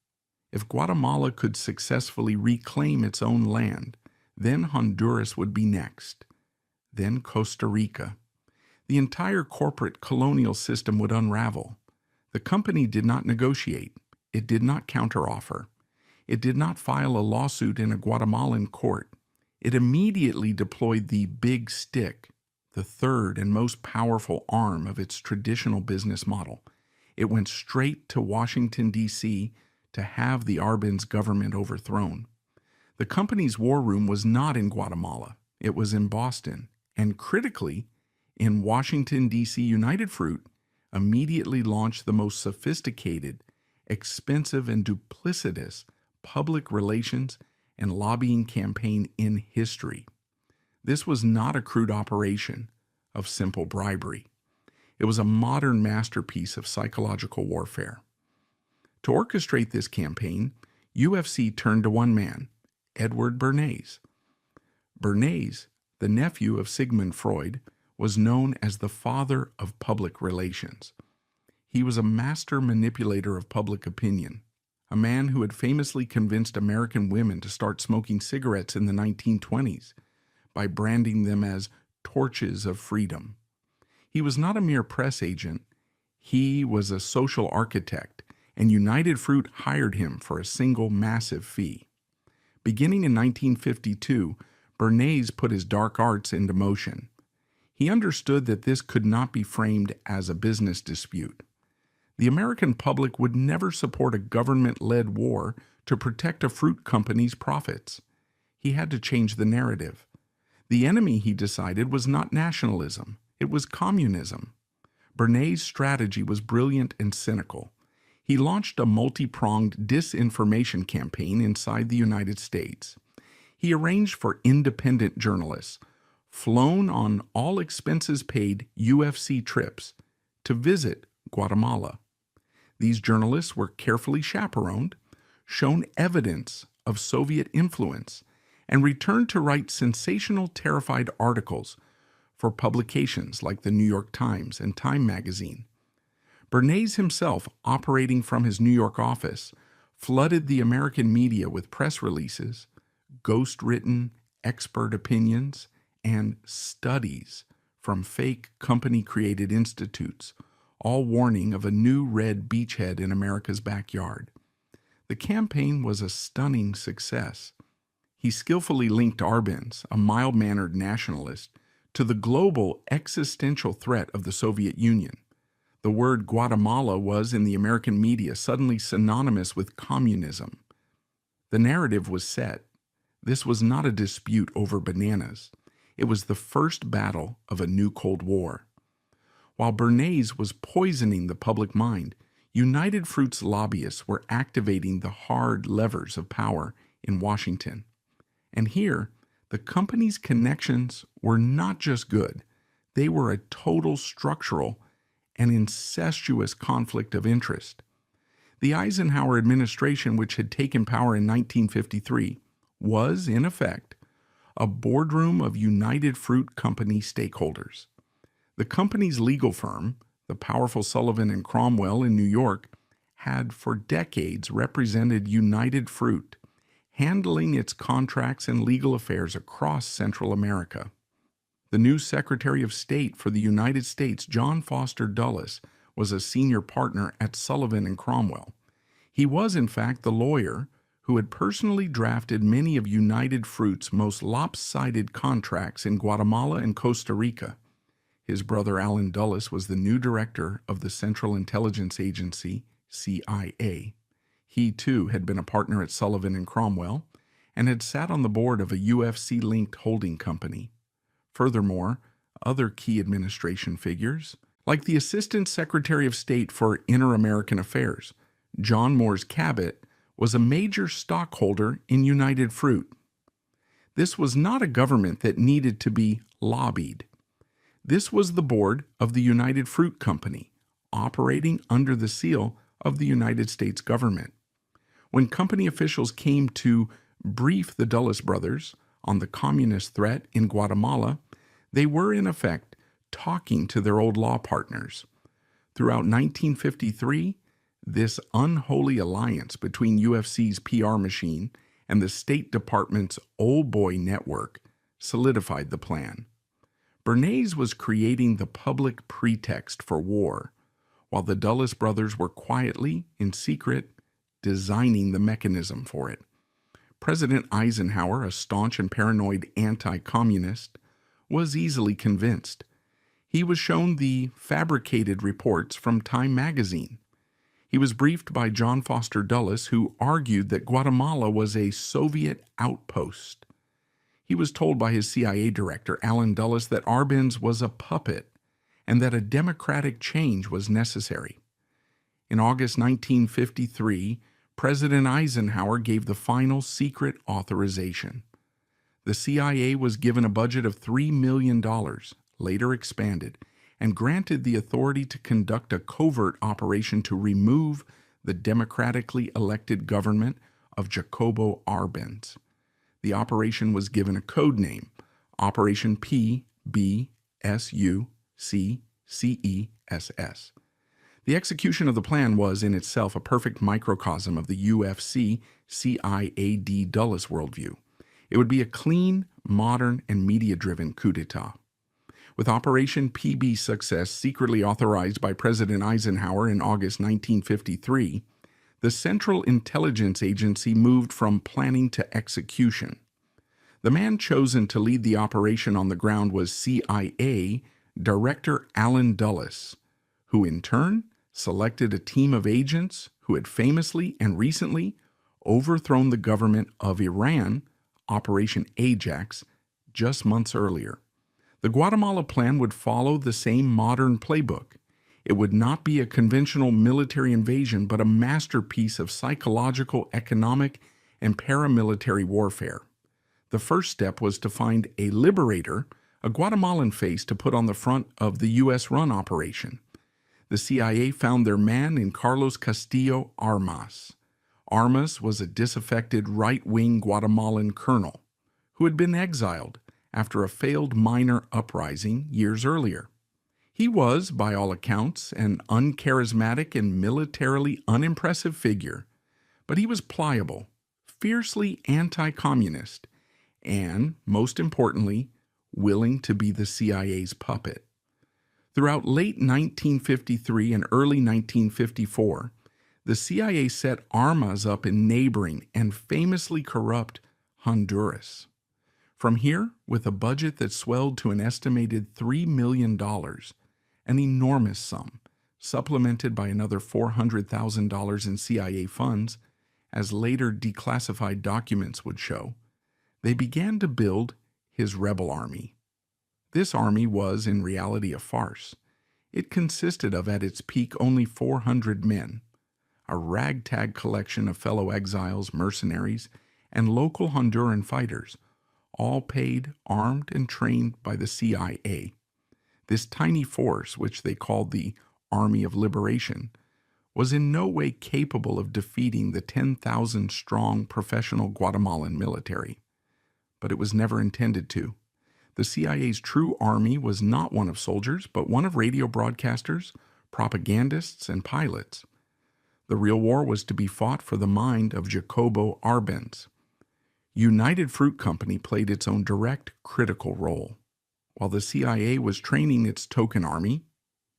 If Guatemala could successfully reclaim its own land, then Honduras would be next. Then Costa Rica. The entire corporate colonial system would unravel. The company did not negotiate. It did not counteroffer. It did not file a lawsuit in a Guatemalan court. It immediately deployed the big stick, the third and most powerful arm of its traditional business model. It went straight to Washington, D.C. to have the Arbenz government overthrown. The company's war room was not in Guatemala. It was in Boston. And critically, in Washington, D.C., United Fruit immediately launched the most sophisticated, expensive, and duplicitous public relations and lobbying campaign in history. This was not a crude operation of simple bribery. It was a modern masterpiece of psychological warfare. To orchestrate this campaign, UFC turned to one man, Edward Bernays. Bernays, the nephew of Sigmund Freud, was known as the father of public relations. He was a master manipulator of public opinion, a man who had famously convinced American women to start smoking cigarettes in the 1920s by branding them as torches of freedom. He was not a mere press agent. He was a social architect, and United Fruit hired him for a single massive fee. Beginning in 1952, Bernays put his dark arts into motion. He understood that this could not be framed as a business dispute. The American public would never support a government-led war to protect a fruit company's profits. He had to change the narrative. The enemy, he decided, was not nationalism. It was communism. Bernays' strategy was brilliant and cynical. He launched a multi-pronged disinformation campaign inside the United States. He arranged for independent journalists, flown on all expenses paid UFC trips, to visit Guatemala. These journalists were carefully chaperoned, shown evidence of Soviet influence, and returned to write sensational, terrified articles for publications like the New York Times and Time magazine. Bernays himself, operating from his New York office, flooded the American media with press releases, ghost-written expert opinions, and studies from fake company-created institutes, all warning of a new red beachhead in America's backyard. The campaign was a stunning success. He skillfully linked Arbenz, a mild-mannered nationalist, to the global existential threat of the Soviet Union. The word Guatemala was, in the American media, suddenly synonymous with communism. The narrative was set. This was not a dispute over bananas. It was the first battle of a new Cold War. While Bernays was poisoning the public mind, United Fruit's lobbyists were activating the hard levers of power in Washington. And here, the company's connections were not just good. They were a total structural and incestuous conflict of interest. The Eisenhower administration, which had taken power in 1953, was, in effect, a boardroom of United Fruit Company stakeholders. The company's legal firm, the powerful Sullivan and Cromwell in New York, had for decades represented United Fruit, handling its contracts and legal affairs across Central America. The new Secretary of State for the United States, John Foster Dulles, was a senior partner at Sullivan and Cromwell. He was, in fact, the lawyer who had personally drafted many of United Fruit's most lopsided contracts in Guatemala and Costa Rica. His brother Alan Dulles was the new director of the Central Intelligence Agency CIA. He, too, had been a partner at Sullivan and Cromwell and had sat on the board of a UFC-linked holding company. Furthermore, other key administration figures, like the Assistant Secretary of State for Inter-American Affairs, John Moores Cabot, was a major stockholder in United Fruit. This was not a government that needed to be lobbied. This was the board of the United Fruit Company, operating under the seal of the United States government. When company officials came to brief the Dulles brothers on the communist threat in Guatemala, they were in effect talking to their old law partners. Throughout 1953, this unholy alliance between UFC's PR machine and the State Department's old boy network solidified the plan. Bernays was creating the public pretext for war, while the Dulles brothers were quietly, in secret, designing the mechanism for it. President Eisenhower, a staunch and paranoid anti-communist, was easily convinced. He was shown the fabricated reports from Time magazine. He was briefed by John Foster Dulles, who argued that Guatemala was a Soviet outpost. He was told by his CIA director, Allen Dulles, that Arbenz was a puppet and that a democratic change was necessary. In August 1953, President Eisenhower gave the final secret authorization. The CIA was given a budget of $3 million, later expanded, and granted the authority to conduct a covert operation to remove the democratically elected government of Jacobo Arbenz. The operation was given a code name, Operation PBSUCCESS. The execution of the plan was in itself a perfect microcosm of the UFC CIAD Dulles worldview. It would be a clean, modern, and media-driven coup d'etat. With Operation PB success secretly authorized by President Eisenhower in August 1953, the Central Intelligence Agency moved from planning to execution. The man chosen to lead the operation on the ground was CIA Director Allen Dulles, who in turn selected a team of agents who had famously and recently overthrown the government of Iran, Operation Ajax, just months earlier. The Guatemala plan would follow the same modern playbook. It would not be a conventional military invasion, but a masterpiece of psychological, economic, and paramilitary warfare. The first step was to find a liberator, a Guatemalan face to put on the front of the U.S.-run operation. The CIA found their man in Carlos Castillo Armas. Armas was a disaffected right-wing Guatemalan colonel who had been exiled after a failed minor uprising years earlier. He was, by all accounts, an uncharismatic and militarily unimpressive figure, but he was pliable, fiercely anti-communist, and, most importantly, willing to be the CIA's puppet. Throughout late 1953 and early 1954, the CIA set Armas up in neighboring and famously corrupt Honduras. From here, with a budget that swelled to an estimated $3 million, an enormous sum, supplemented by another $400,000 in CIA funds, as later declassified documents would show, they began to build his rebel army. This army was, in reality, a farce. It consisted of, at its peak, only 400 men, a ragtag collection of fellow exiles, mercenaries, and local Honduran fighters, all paid, armed, and trained by the CIA. This tiny force, which they called the Army of Liberation, was in no way capable of defeating the 10,000-strong professional Guatemalan military. But it was never intended to. The CIA's true army was not one of soldiers, but one of radio broadcasters, propagandists, and pilots. The real war was to be fought for the mind of Jacobo Arbenz. United Fruit Company played its own direct, critical role. While the CIA was training its token army,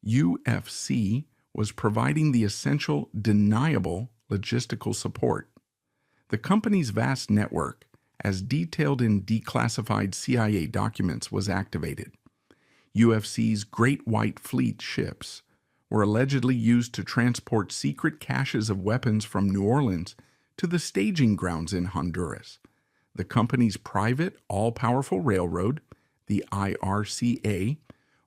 UFC was providing the essential, deniable logistical support. The company's vast network, as detailed in declassified CIA documents, was activated. UFC's Great White Fleet ships were allegedly used to transport secret caches of weapons from New Orleans to the staging grounds in Honduras. The company's private, all-powerful railroad, the IRCA,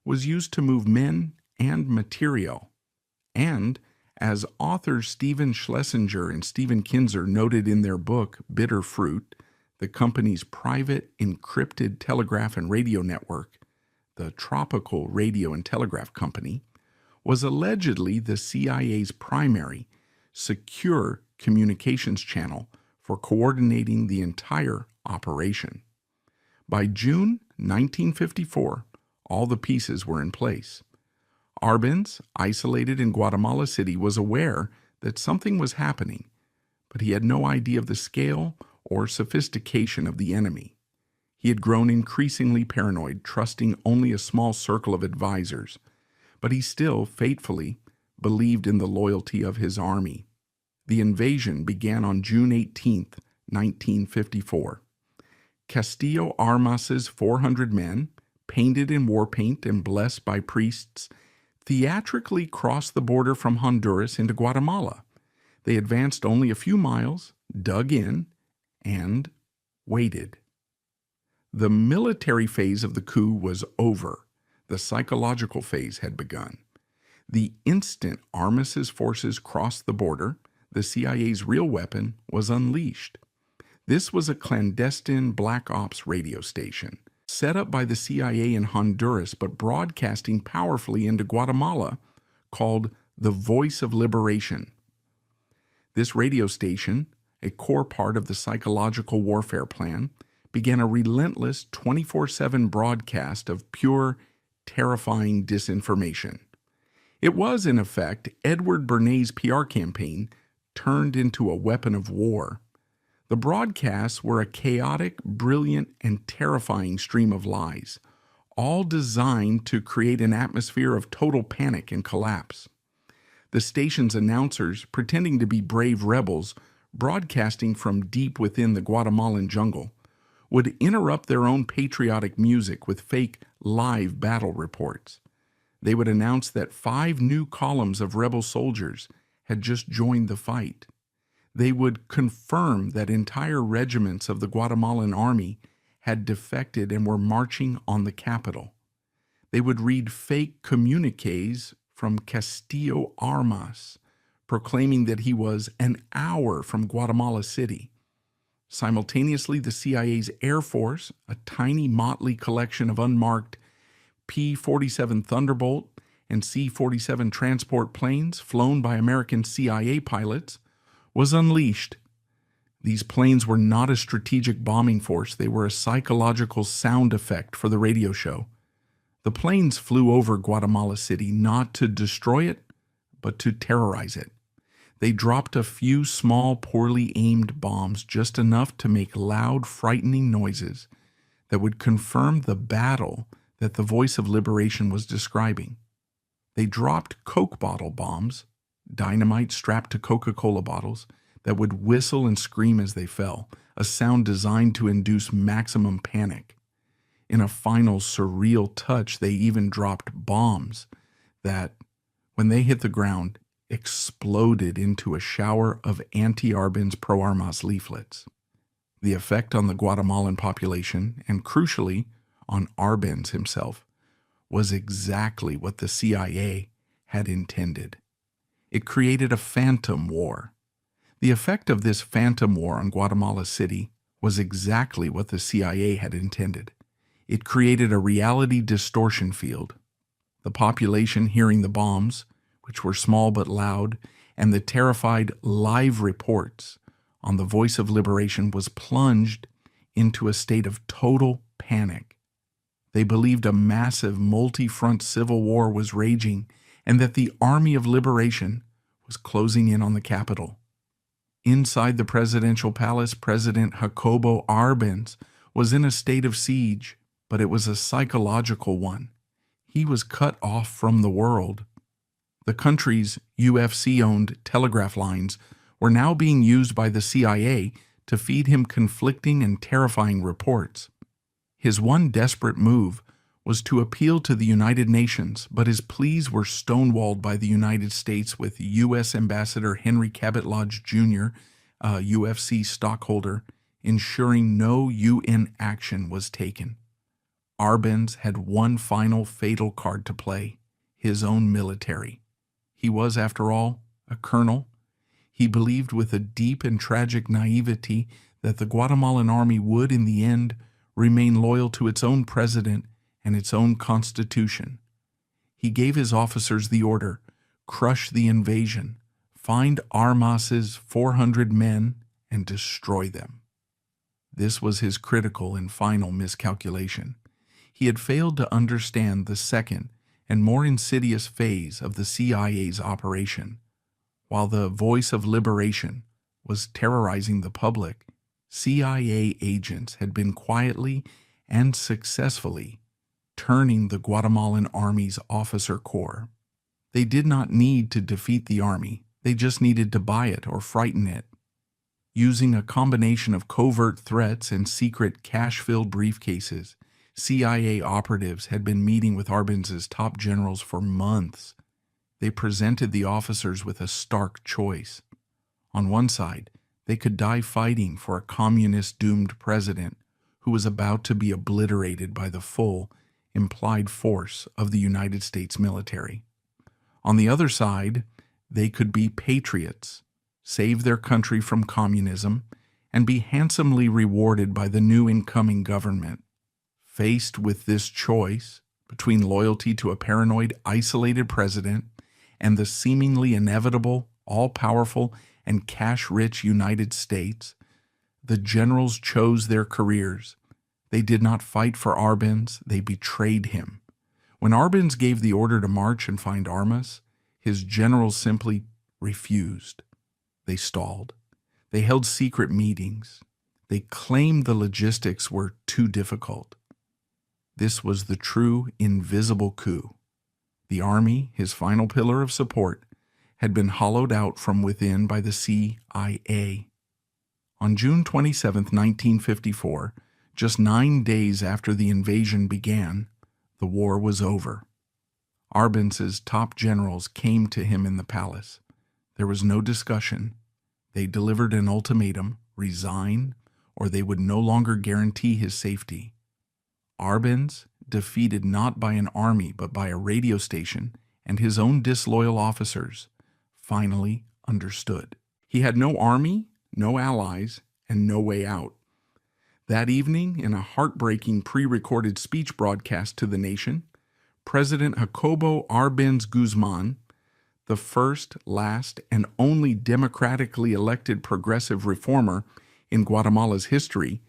was used to move men and material. And, as authors Stephen Schlesinger and Stephen Kinzer noted in their book Bitter Fruit, the company's private encrypted telegraph and radio network, the Tropical Radio and Telegraph Company, was allegedly the CIA's primary, secure communications channel for coordinating the entire operation. By June 1954, all the pieces were in place. Arbenz, isolated in Guatemala City, was aware that something was happening, but he had no idea of the scale or sophistication of the enemy. He had grown increasingly paranoid, trusting only a small circle of advisors, but he still faithfully believed in the loyalty of his army. The invasion began on June 18, 1954. Castillo Armas's 400 men, painted in war paint and blessed by priests, theatrically crossed the border from Honduras into Guatemala. They advanced only a few miles, dug in, and waited. The military phase of the coup was over. The psychological phase had begun. The instant Armas's forces crossed the border, the CIA's real weapon was unleashed. This was a clandestine black ops radio station, set up by the CIA in Honduras but broadcasting powerfully into Guatemala, called the Voice of Liberation. This radio station, a core part of the psychological warfare plan, began a relentless 24/7 broadcast of pure, terrifying disinformation. It was, in effect, Edward Bernays' PR campaign turned into a weapon of war. The broadcasts were a chaotic, brilliant, and terrifying stream of lies, all designed to create an atmosphere of total panic and collapse. The station's announcers, pretending to be brave rebels, broadcasting from deep within the Guatemalan jungle, would interrupt their own patriotic music with fake live battle reports. They would announce that 5 new columns of rebel soldiers had just joined the fight. They would confirm that entire regiments of the Guatemalan army had defected and were marching on the capital. They would read fake communiques from Castillo Armas, proclaiming that he was an hour from Guatemala City. Simultaneously, the CIA's Air Force, a tiny motley collection of unmarked P-47 Thunderbolt and C-47 transport planes flown by American CIA pilots, was unleashed. These planes were not a strategic bombing force. They were a psychological sound effect for the radio show. The planes flew over Guatemala City not to destroy it, but to terrorize it. They dropped a few small, poorly aimed bombs, just enough to make loud, frightening noises that would confirm the battle that the Voice of Liberation was describing. They dropped Coke bottle bombs, dynamite strapped to Coca-Cola bottles, that would whistle and scream as they fell, a sound designed to induce maximum panic. In a final surreal touch, they even dropped bombs that, when they hit the ground, exploded into a shower of anti-Arbenz pro-Armas leaflets. The effect on the Guatemalan population, and crucially on Arbenz himself, was exactly what the CIA had intended. It created a phantom war. The effect of this phantom war on Guatemala City was exactly what the CIA had intended. It created a reality distortion field. The population, hearing the bombs, which were small but loud, and the terrified live reports on the Voice of Liberation, was plunged into a state of total panic. They believed a massive multi-front civil war was raging and that the Army of Liberation was closing in on the capital. Inside the presidential palace, President Jacobo Arbenz was in a state of siege, but it was a psychological one. He was cut off from the world. The country's UFC-owned telegraph lines were now being used by the CIA to feed him conflicting and terrifying reports. His one desperate move was to appeal to the United Nations, but his pleas were stonewalled by the United States, with U.S. Ambassador Henry Cabot Lodge Jr., a UFC stockholder, ensuring no UN action was taken. Arbenz had one final fatal card to play: his own military. He was, after all, a colonel. He believed with a deep and tragic naivety that the Guatemalan army would, in the end, remain loyal to its own president and its own constitution. He gave his officers the order: crush the invasion, find Armas's 400 men, and destroy them. This was his critical and final miscalculation. He had failed to understand the second and more insidious phase of the CIA's operation. While the voice of liberation was terrorizing the public, CIA agents had been quietly and successfully turning the Guatemalan Army's officer corps. They did not need to defeat the army, they just needed to buy it or frighten it. Using a combination of covert threats and secret cash-filled briefcases, CIA operatives had been meeting with Arbenz's top generals for months. They presented the officers with a stark choice. On one side, they could die fighting for a communist-doomed president who was about to be obliterated by the full, implied force of the United States military. On the other side, they could be patriots, save their country from communism, and be handsomely rewarded by the new incoming government. Faced with this choice between loyalty to a paranoid, isolated president and the seemingly inevitable, all-powerful, and cash-rich United States, the generals chose their careers. They did not fight for Arbenz, they betrayed him. When Arbenz gave the order to march and find Armas, his generals simply refused. They stalled. They held secret meetings. They claimed the logistics were too difficult. This was the true invisible coup. The army, his final pillar of support, had been hollowed out from within by the CIA. On June 27, 1954, just 9 days after the invasion began, the war was over. Arbenz's top generals came to him in the palace. There was no discussion. They delivered an ultimatum: resign, or they would no longer guarantee his safety. Arbenz, defeated not by an army but by a radio station and his own disloyal officers, finally understood. He had no army, no allies, and no way out. That evening, in a heartbreaking pre-recorded speech broadcast to the nation, President Jacobo Arbenz Guzman, the first, last, and only democratically elected progressive reformer in Guatemala's history,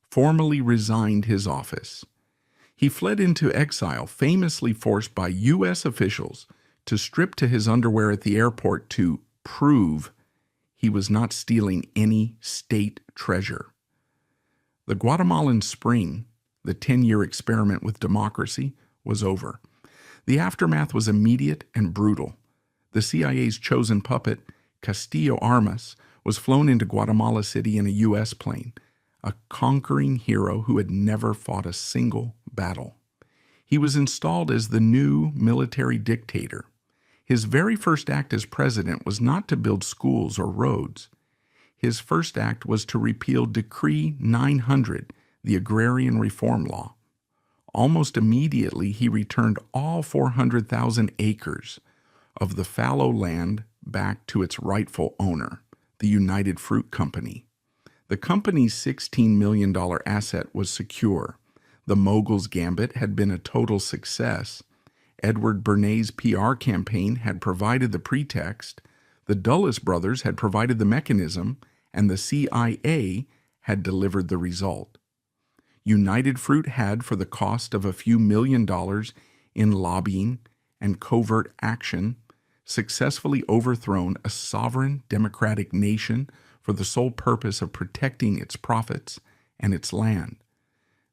formally resigned his office. He fled into exile, famously forced by U.S. officials to strip to his underwear at the airport to prove he was not stealing any state treasure. The Guatemalan Spring, the 10-year experiment with democracy, was over. The aftermath was immediate and brutal. The CIA's chosen puppet, Castillo Armas, was flown into Guatemala City in a U.S. plane, a conquering hero who had never fought a single battle. He was installed as the new military dictator. His very first act as president was not to build schools or roads. His first act was to repeal Decree 900, the agrarian reform law. Almost immediately, he returned all 400,000 acres of the fallow land back to its rightful owner, the United Fruit Company. The company's $16 million asset was secure. The mogul's gambit had been a total success. Edward Bernay's PR campaign had provided the pretext, the Dulles brothers had provided the mechanism, and the CIA had delivered the result. United Fruit had, for the cost of a few $1,000,000 in lobbying and covert action, successfully overthrown a sovereign democratic nation for the sole purpose of protecting its profits and its land.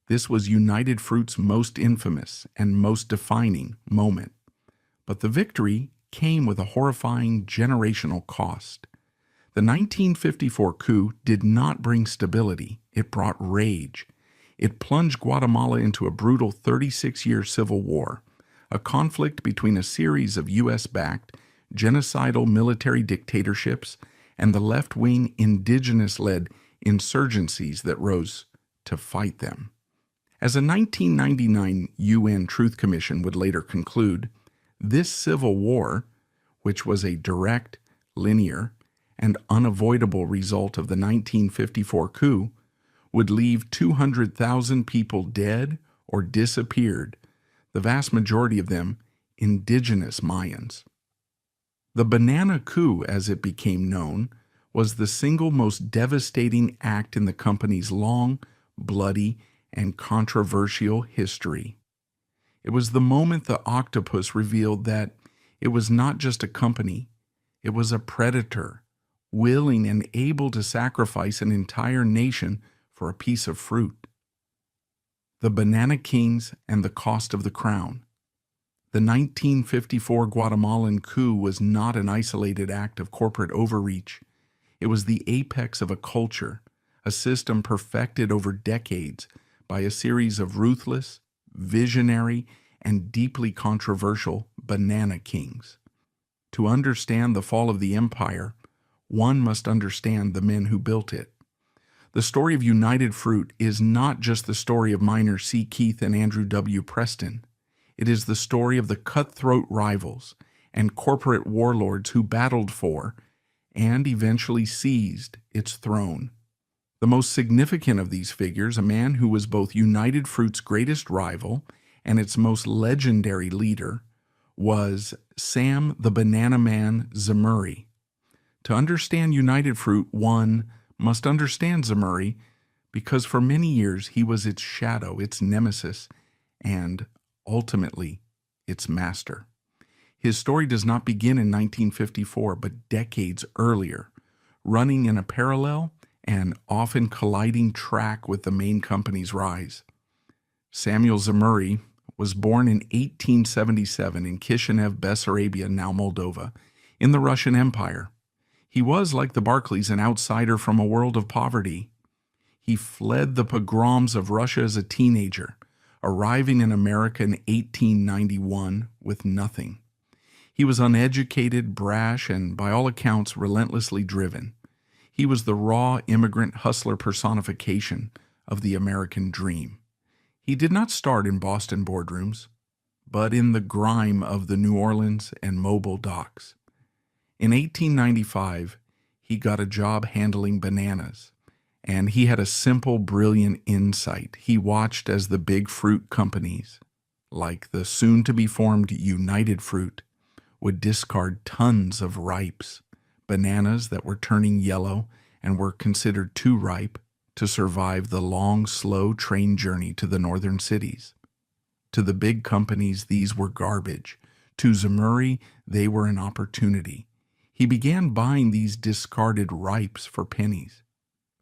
This was United Fruit's most infamous and most defining moment. But the victory came with a horrifying generational cost. The 1954 coup did not bring stability, it brought rage. It plunged Guatemala into a brutal 36-year civil war, a conflict between a series of U.S.-backed, genocidal military dictatorships and the left-wing indigenous-led insurgencies that rose to fight them. As a 1999 UN Truth Commission would later conclude, this civil war, which was a direct, linear, and unavoidable result of the 1954 coup, would leave 200,000 people dead or disappeared, the vast majority of them indigenous Mayans. The banana coup, as it became known, was the single most devastating act in the company's long, bloody, and controversial history. It was the moment the octopus revealed that it was not just a company, it was a predator, willing and able to sacrifice an entire nation for a piece of fruit. The Banana Kings and the Cost of the Crown. The 1954 Guatemalan coup was not an isolated act of corporate overreach. It was the apex of a culture, a system perfected over decades by a series of ruthless, visionary, and deeply controversial banana kings. To understand the fall of the empire, one must understand the men who built it. The story of United Fruit is not just the story of Minor C. Keith and Andrew W. Preston. It is the story of the cutthroat rivals and corporate warlords who battled for and eventually seized its throne. The most significant of these figures, a man who was both United Fruit's greatest rival and its most legendary leader, was Sam the Banana Man Zemurray. To understand United Fruit, one must understand Zemurray because for many years he was its shadow, its nemesis, and ultimately its master. His story does not begin in 1954, but decades earlier, running in a parallel and often colliding track with the main company's rise. Samuel Zemurray was born in 1877 in Kishinev, Bessarabia, now Moldova, in the Russian Empire. He was, like the Barclays, an outsider from a world of poverty. He fled the pogroms of Russia as a teenager, arriving in America in 1891 with nothing. He was uneducated, brash, and by all accounts relentlessly driven. He was the raw immigrant hustler personification of the American dream. He did not start in Boston boardrooms, but in the grime of the New Orleans and Mobile docks. In 1895, he got a job handling bananas, and he had a simple, brilliant insight. He watched as the big fruit companies, like the soon-to-be-formed United Fruit, would discard tons of ripes, bananas that were turning yellow and were considered too ripe to survive the long, slow train journey to the northern cities. To the big companies, these were garbage. To Zemurray, they were an opportunity. He began buying these discarded ripes for pennies.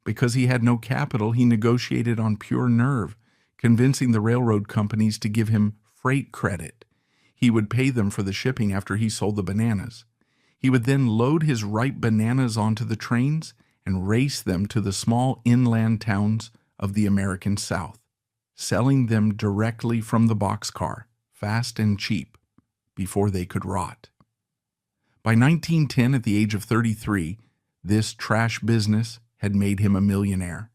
Because he had no capital, he negotiated on pure nerve, convincing the railroad companies to give him freight credit. He would pay them for the shipping after he sold the bananas. He would then load his ripe bananas onto the trains and race them to the small inland towns of the American South, selling them directly from the boxcar, fast and cheap, before they could rot. By 1910, at the age of 33, this trash business had made him a millionaire.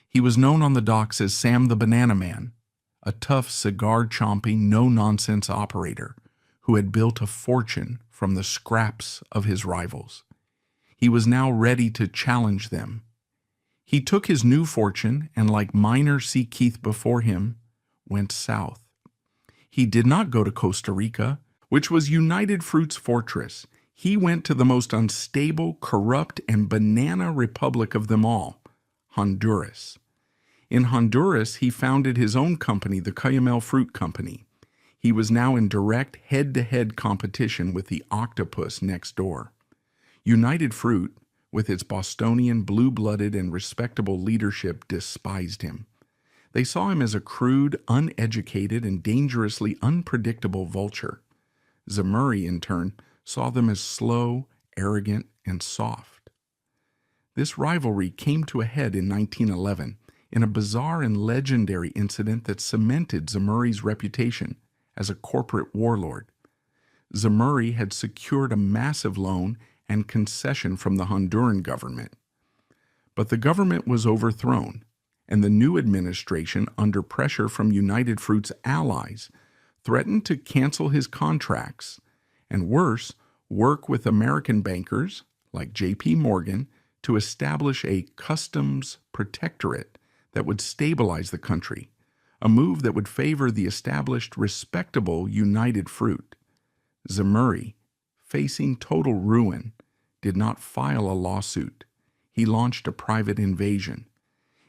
He was known on the docks as Sam the Banana Man, a tough, cigar-chomping, no-nonsense operator who had built a fortune from the scraps of his rivals. He was now ready to challenge them. He took his new fortune and, like Minor C. Keith before him, went south. He did not go to Costa Rica, which was United Fruit's fortress. He went to the most unstable, corrupt, and banana republic of them all, Honduras. In Honduras, he founded his own company, the Cuyamel Fruit Company. He was now in direct head-to-head competition with the octopus next door. United Fruit, with its Bostonian, blue-blooded, and respectable leadership, despised him. They saw him as a crude, uneducated, and dangerously unpredictable vulture. Zemurray, in turn, saw them as slow, arrogant, and soft. This rivalry came to a head in 1911. in a bizarre and legendary incident that cemented Zamuri's reputation as a corporate warlord. Zamuri had secured a massive loan and concession from the Honduran government. But the government was overthrown, and the new administration, under pressure from United Fruit's allies, threatened to cancel his contracts, and worse, work with American bankers like J.P. Morgan to establish a customs protectorate that would stabilize the country, a move that would favor the established, respectable United Fruit. Zamuri, facing total ruin, did not file a lawsuit. He launched a private invasion.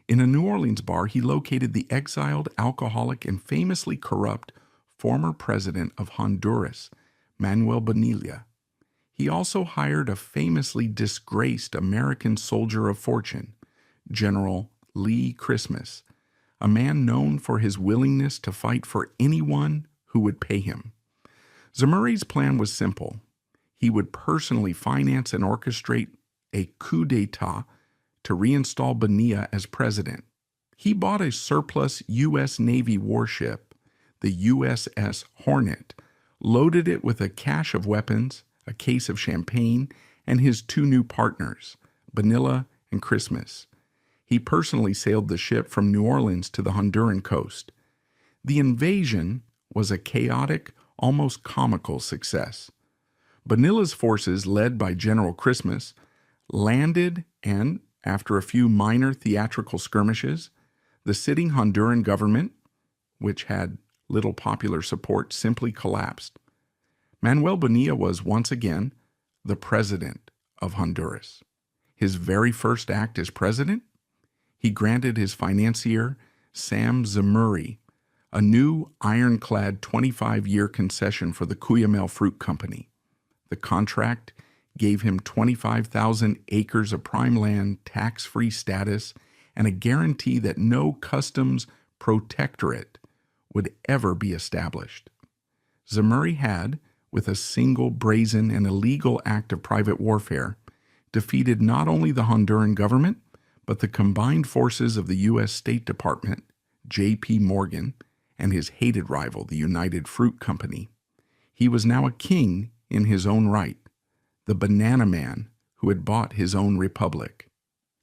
In a New Orleans bar, he located the exiled, alcoholic, and famously corrupt former president of Honduras, Manuel Bonilla. He also hired a famously disgraced American soldier of fortune, General Lee Christmas, a man known for his willingness to fight for anyone who would pay him. Zamuri's plan was simple. He would personally finance and orchestrate a coup d'etat to reinstall Bonilla as president. He bought a surplus U.S. Navy warship, the USS Hornet, loaded it with a cache of weapons, a case of champagne, and his two new partners, Bonilla and Christmas. He personally sailed the ship from New Orleans to the Honduran coast. The invasion was a chaotic, almost comical success. Bonilla's forces, led by General Christmas, landed, and, after a few minor theatrical skirmishes, the sitting Honduran government, which had little popular support, simply collapsed. Manuel Bonilla was once again the president of Honduras. His very first act as president, he granted his financier, Sam Zamuri, a new ironclad 25-year concession for the Cuyamel Fruit Company. The contract gave him 25,000 acres of prime land, tax-free status, and a guarantee that no customs protectorate would ever be established. Zamuri had, with a single brazen and illegal act of private warfare, defeated not only the Honduran government, but the combined forces of the U.S. State Department, J.P. Morgan, and his hated rival, the United Fruit Company. He was now a king in his own right, the banana man who had bought his own republic.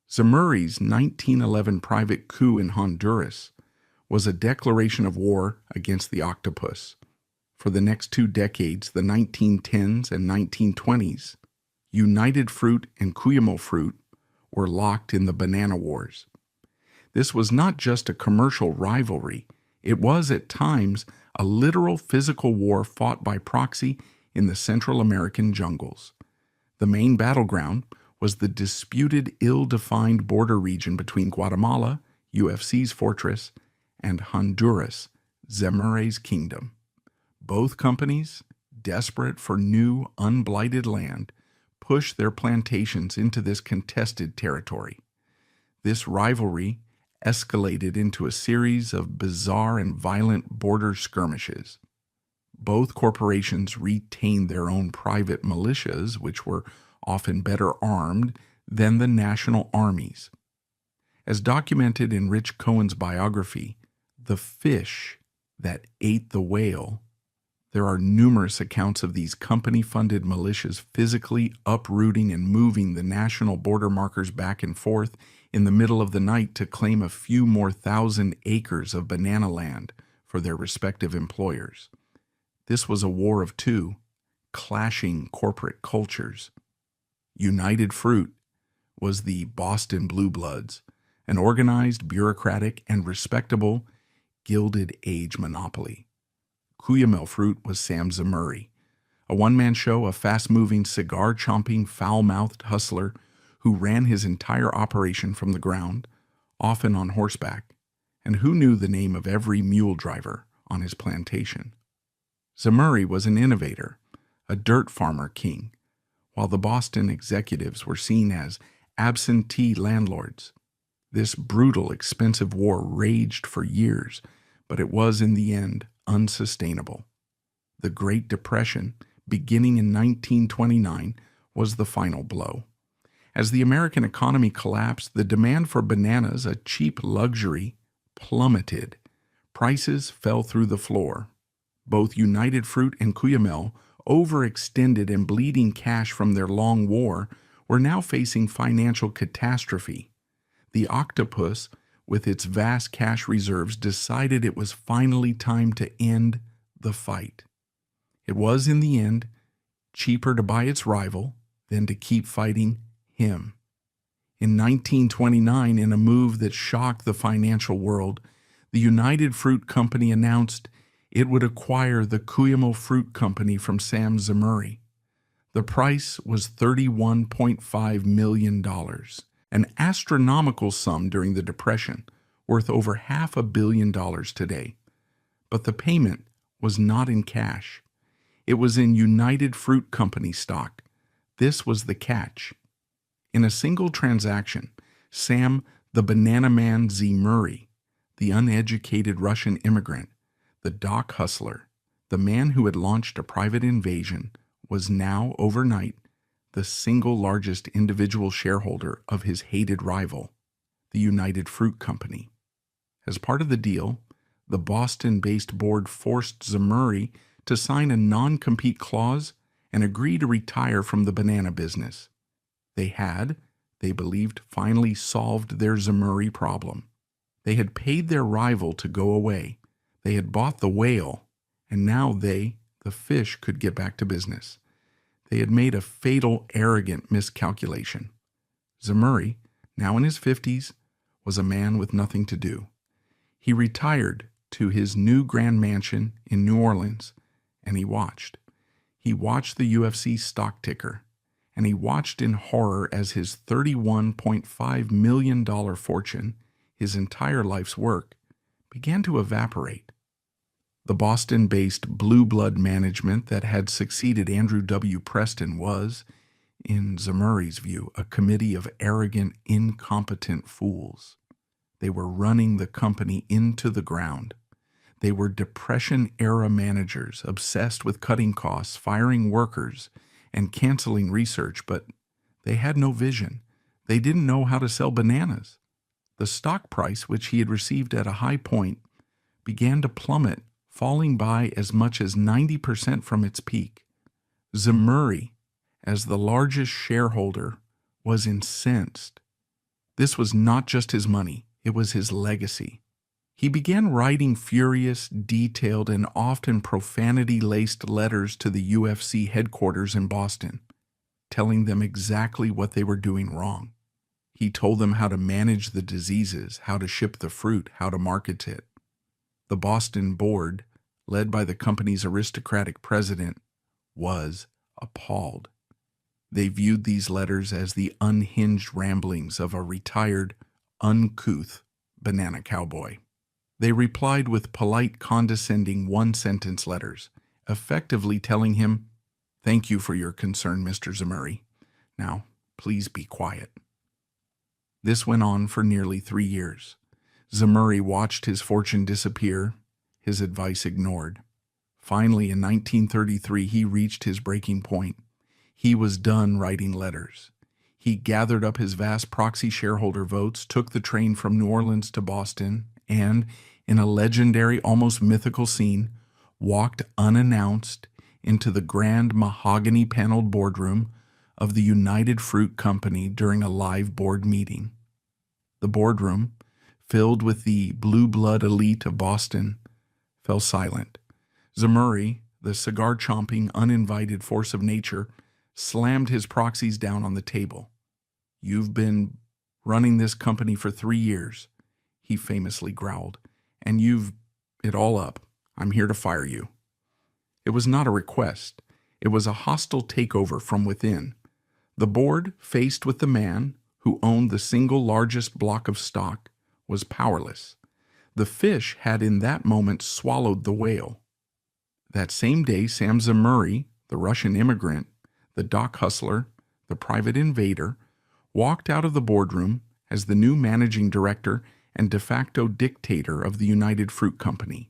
Zamuri's 1911 private coup in Honduras was a declaration of war against the octopus. For the next 2 decades, the 1910s and 1920s, United Fruit and Cuyamel Fruit were locked in the banana wars. This was not just a commercial rivalry. It was, at times, a literal physical war fought by proxy in the Central American jungles. The main battleground was the disputed, ill-defined border region between Guatemala, UFC's fortress, and Honduras, Zamuri's kingdom. Both companies, desperate for new, unblighted land, pushed their plantations into this contested territory. This rivalry escalated into a series of bizarre and violent border skirmishes. Both corporations retained their own private militias, which were often better armed than the national armies. As documented in Rich Cohen's biography, The Fish That Ate the Whale, there are numerous accounts of these company-funded militias physically uprooting and moving the national border markers back and forth in the middle of the night to claim a few more thousand acres of banana land for their respective employers. This was a war of two clashing corporate cultures. United Fruit was the Boston Blue Bloods, an organized, bureaucratic, and respectable Gilded Age monopoly. Cuyamel Fruit was Sam Zamuri, a one-man show, a fast-moving, cigar-chomping, foul-mouthed hustler who ran his entire operation from the ground, often on horseback, and who knew the name of every mule driver on his plantation. Zamuri was an innovator, a dirt farmer king, while the Boston executives were seen as absentee landlords. This brutal, expensive war raged for years, but it was in the end unsustainable. The Great Depression, beginning in 1929, was the final blow. As the American economy collapsed, the demand for bananas, a cheap luxury, plummeted. Prices fell through the floor. Both United Fruit and Cuyamel, overextended and bleeding cash from their long war, were now facing financial catastrophe. The octopus, with its vast cash reserves, decided it was finally time to end the fight. It was, in the end, cheaper to buy its rival than to keep fighting him. In 1929, in a move that shocked the financial world, the United Fruit Company announced it would acquire the Cuyamel Fruit Company from Sam Zemurray. The price was $31.5 million, an astronomical sum during the Depression, worth over $500 million today. But the payment was not in cash. It was in United Fruit Company stock. This was the catch. In a single transaction, Sam the Banana Man Zemurray, the uneducated Russian immigrant, the dock hustler, the man who had launched a private invasion, was now, overnight, the single largest individual shareholder of his hated rival, the United Fruit Company. As part of the deal, the Boston-based board forced Zemurray to sign a non-compete clause and agree to retire from the banana business. They had, they believed, finally solved their Zemurray problem. They had paid their rival to go away. They had bought the whale, and now they, the fish, could get back to business. They had made a fatal, arrogant miscalculation. Zemurray, now in his 50s, was a man with nothing to do. He retired to his new grand mansion in New Orleans, and he watched. He watched the UFC stock ticker, and he watched in horror as his $31.5 million fortune, his entire life's work, began to evaporate. The Boston-based Blue Blood management that had succeeded Andrew W. Preston was, in Zemurray's view, a committee of arrogant, incompetent fools. They were running the company into the ground. They were Depression-era managers, obsessed with cutting costs, firing workers, and canceling research, but they had no vision. They didn't know how to sell bananas. The stock price, which he had received at a high point, began to plummet, falling by as much as 90% from its peak. Zemurray, as the largest shareholder, was incensed. This was not just his money, it was his legacy. He began writing furious, detailed, and often profanity-laced letters to the UFC headquarters in Boston, telling them exactly what they were doing wrong. He told them how to manage the diseases, how to ship the fruit, how to market it. The Boston board, led by the company's aristocratic president, was appalled. They viewed these letters as the unhinged ramblings of a retired, uncouth banana cowboy. They replied with polite, condescending one-sentence letters, effectively telling him, "Thank you for your concern, Mr. Zemurray. Now, please be quiet." This went on for nearly 3 years. Zemurray watched his fortune disappear, his advice ignored. Finally, in 1933, he reached his breaking point. He was done writing letters. He gathered up his vast proxy shareholder votes, took the train from New Orleans to Boston, and, in a legendary, almost mythical scene, walked unannounced into the grand mahogany-paneled boardroom of the United Fruit Company during a live board meeting. The boardroom, filled with the blue blood elite of Boston, fell silent. Zemurray, the cigar-chomping, uninvited force of nature, slammed his proxies down on the table. "You've been running this company for 3 years," he famously growled, "and you've it all up. I'm here to fire you." It was not a request. It was a hostile takeover from within. The board, faced with the man who owned the single largest block of stock, was powerless. The fish had in that moment swallowed the whale. That same day, Sam Zemurray, the Russian immigrant, the dock hustler, the private invader, walked out of the boardroom as the new managing director and de facto dictator of the United Fruit Company.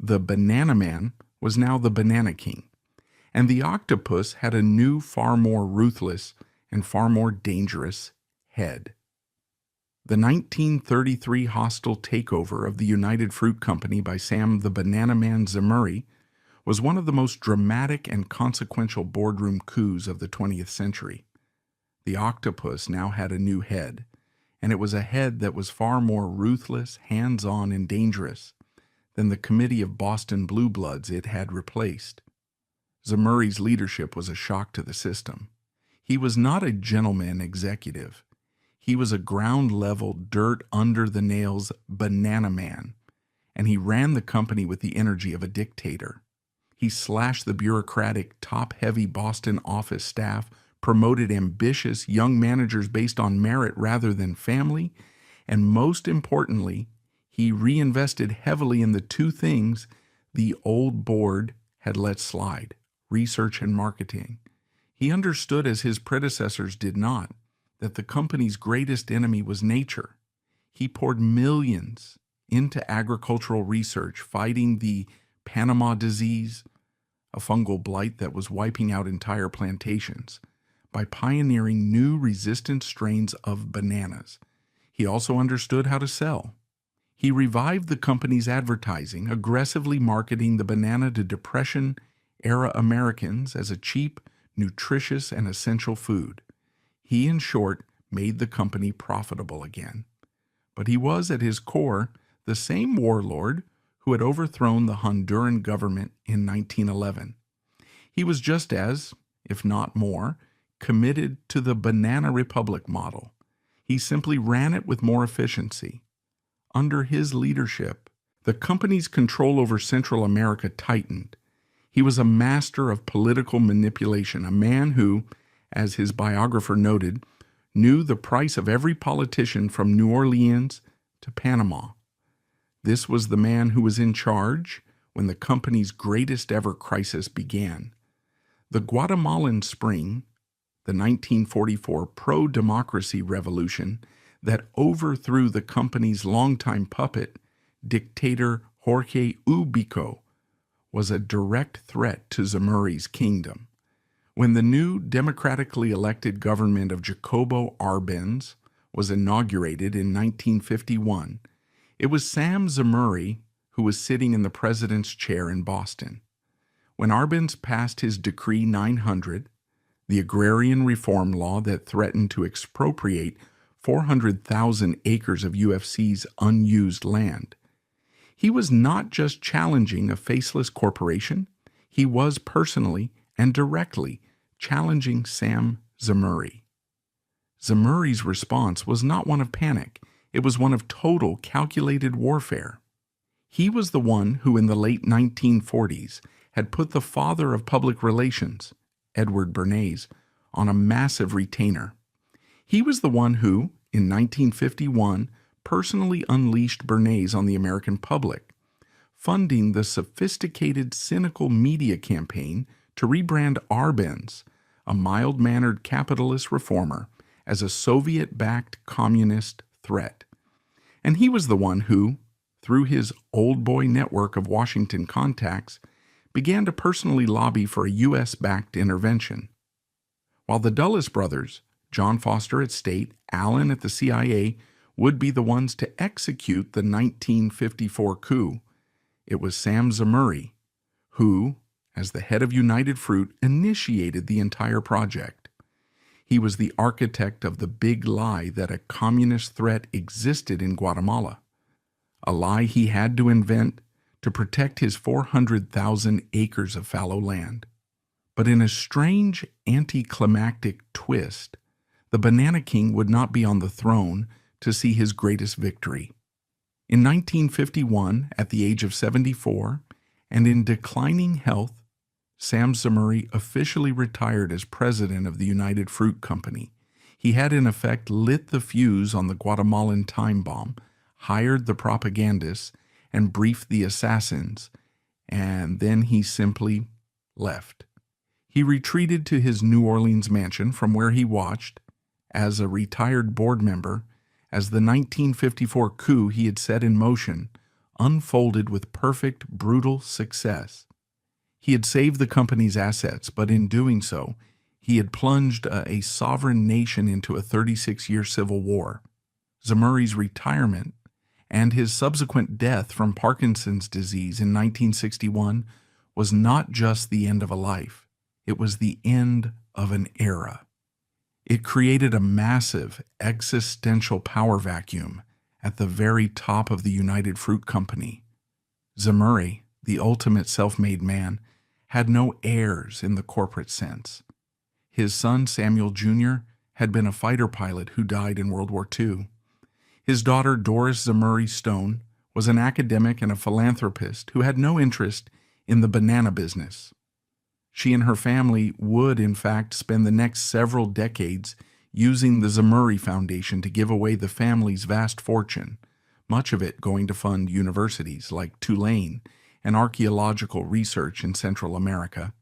The Banana Man was now the Banana King, and the octopus had a new, far more ruthless and far more dangerous head. The 1933 hostile takeover of the United Fruit Company by Sam the Banana Man Zemurray was one of the most dramatic and consequential boardroom coups of the 20th century. The octopus now had a new head, and it was a head that was far more ruthless, hands-on, and dangerous than the committee of Boston Blue Bloods it had replaced. Zemurray's leadership was a shock to the system. He was not a gentleman executive. He was a ground-level, dirt-under-the-nails banana man, and he ran the company with the energy of a dictator. He slashed the bureaucratic, top-heavy Boston office staff, promoted ambitious young managers based on merit rather than family, and most importantly, he reinvested heavily in the two things the old board had let slide: research and marketing. He understood, as his predecessors did not, that the company's greatest enemy was nature. He poured millions into agricultural research, fighting the Panama disease, a fungal blight that was wiping out entire plantations, by pioneering new resistant strains of bananas. He also understood how to sell. He revived the company's advertising, aggressively marketing the banana to Depression-era Americans as a cheap, nutritious, and essential food. He, in short, made the company profitable again. But he was, at his core, the same warlord who had overthrown the Honduran government in 1911. He was just as, if not more, committed to the Banana Republic model. He simply ran it with more efficiency. Under his leadership, the company's control over Central America tightened. He was a master of political manipulation, a man who, as his biographer noted, knew the price of every politician from New Orleans to Panama. This was the man who was in charge when the company's greatest ever crisis began. The Guatemalan Spring, the 1944 pro-democracy revolution that overthrew the company's longtime puppet, dictator Jorge Ubico, was a direct threat to Zemurray's kingdom. When the new democratically elected government of Jacobo Arbenz was inaugurated in 1951, it was Sam Zemurray who was sitting in the president's chair in Boston. When Arbenz passed his Decree 900, the agrarian reform law that threatened to expropriate 400,000 acres of UFC's unused land, he was not just challenging a faceless corporation, he was personally and directly challenging Sam Zemurray. Zemurray's response was not one of panic, it was one of total, calculated warfare. He was the one who, in the late 1940s, had put the father of public relations, Edward Bernays, on a massive retainer. He was the one who, in 1951, personally unleashed Bernays on the American public, funding the sophisticated, cynical media campaign to rebrand Arbenz, a mild-mannered capitalist reformer, as a Soviet-backed communist threat. And he was the one who, through his old boy network of Washington contacts, began to personally lobby for a U.S.-backed intervention. While the Dulles brothers, John Foster at State, Allen at the CIA, would be the ones to execute the 1954 coup, it was Sam Zemurray who, as the head of United Fruit, initiated the entire project. He was the architect of the big lie that a communist threat existed in Guatemala, a lie he had to invent to protect his 400,000 acres of fallow land. But in a strange anticlimactic twist, the Banana King would not be on the throne to see his greatest victory. In 1951, at the age of 74, and in declining health, Sam Zemurray officially retired as president of the United Fruit Company. He had in effect lit the fuse on the Guatemalan time bomb, hired the propagandists, and briefed the assassins, and then he simply left. He retreated to his New Orleans mansion, from where he watched, as a retired board member, as the 1954 coup he had set in motion unfolded with perfect, brutal success. He had saved the company's assets, but in doing so, He had plunged a sovereign nation into a 36-year civil war. Zemuray's retirement and his subsequent death from Parkinson's disease in 1961 was not just the end of a life, it was the end of an era. It created a massive existential power vacuum at the very top of the United Fruit Company. Zemuray, the ultimate self-made man, had no heirs in the corporate sense. His son, Samuel Jr., had been a fighter pilot who died in World War II. His daughter, Doris Zemuray Stone, was an academic and a philanthropist who had no interest in the banana business. She and her family would, in fact, spend the next several decades using the Zemuray Foundation to give away the family's vast fortune, much of it going to fund universities like Tulane and archaeological research in Central America,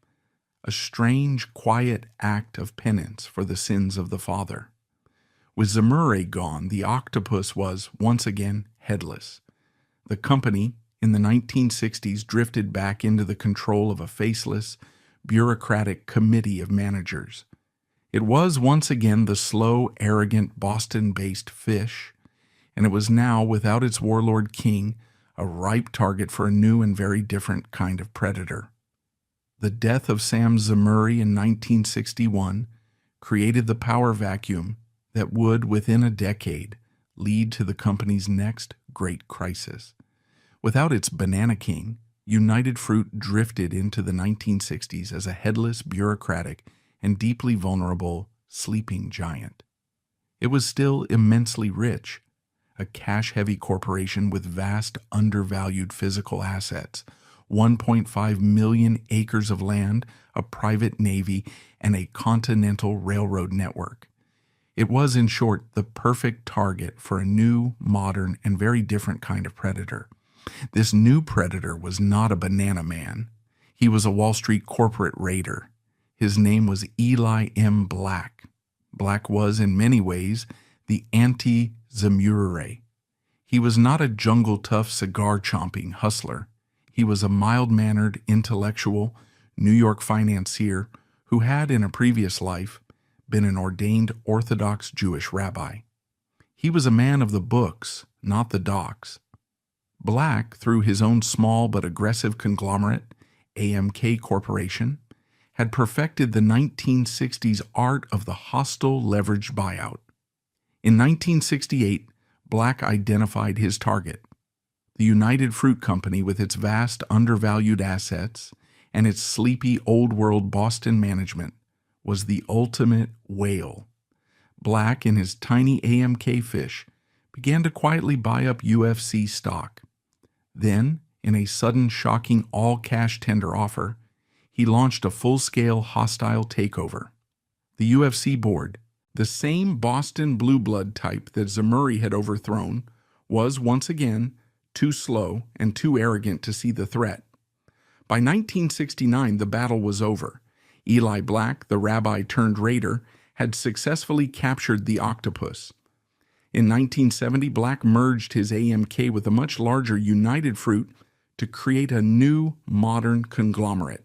a strange, quiet act of penance for the sins of the father. With Zemuray gone, the octopus was, once again, headless. The company, in the 1960s, drifted back into the control of a faceless, bureaucratic committee of managers. It was once again the slow, arrogant, Boston-based Fish, and it was now, without its warlord king, a ripe target for a new and very different kind of predator. The death of Sam Zemuray in 1961 created the power vacuum that would, within a decade, lead to the company's next great crisis. Without its banana king, United Fruit drifted into the 1960s as a headless, bureaucratic, and deeply vulnerable sleeping giant. It was still immensely rich, a cash-heavy corporation with vast, undervalued physical assets, 1.5 million acres of land, a private navy, and a continental railroad network. It was, in short, the perfect target for a new, modern, and very different kind of predator. This new predator was not a banana man. He was a Wall Street corporate raider. His name was Eli M. Black. Black was, in many ways, the anti-Zemuray. He was not a jungle-tough, cigar-chomping hustler. He was a mild-mannered, intellectual, New York financier who had, in a previous life, been an ordained Orthodox Jewish rabbi. He was a man of the books, not the docks. Black, through his own small but aggressive conglomerate, AMK Corporation, had perfected the 1960s art of the hostile leveraged buyout. In 1968, Black identified his target. The United Fruit Company, with its vast, undervalued assets and its sleepy, old-world Boston management, was the ultimate whale. Black and his tiny AMK Fish began to quietly buy up UFC stock. Then, in a sudden, shocking all-cash tender offer, he launched a full-scale hostile takeover. The UFC board, the same Boston blue blood type that Zemuray had overthrown, was once again too slow and too arrogant to see the threat. By 1969, the battle was over. Eli Black, the rabbi-turned-raider, had successfully captured the octopus. In 1970, Black merged his AMK with a much larger United Fruit to create a new, modern conglomerate.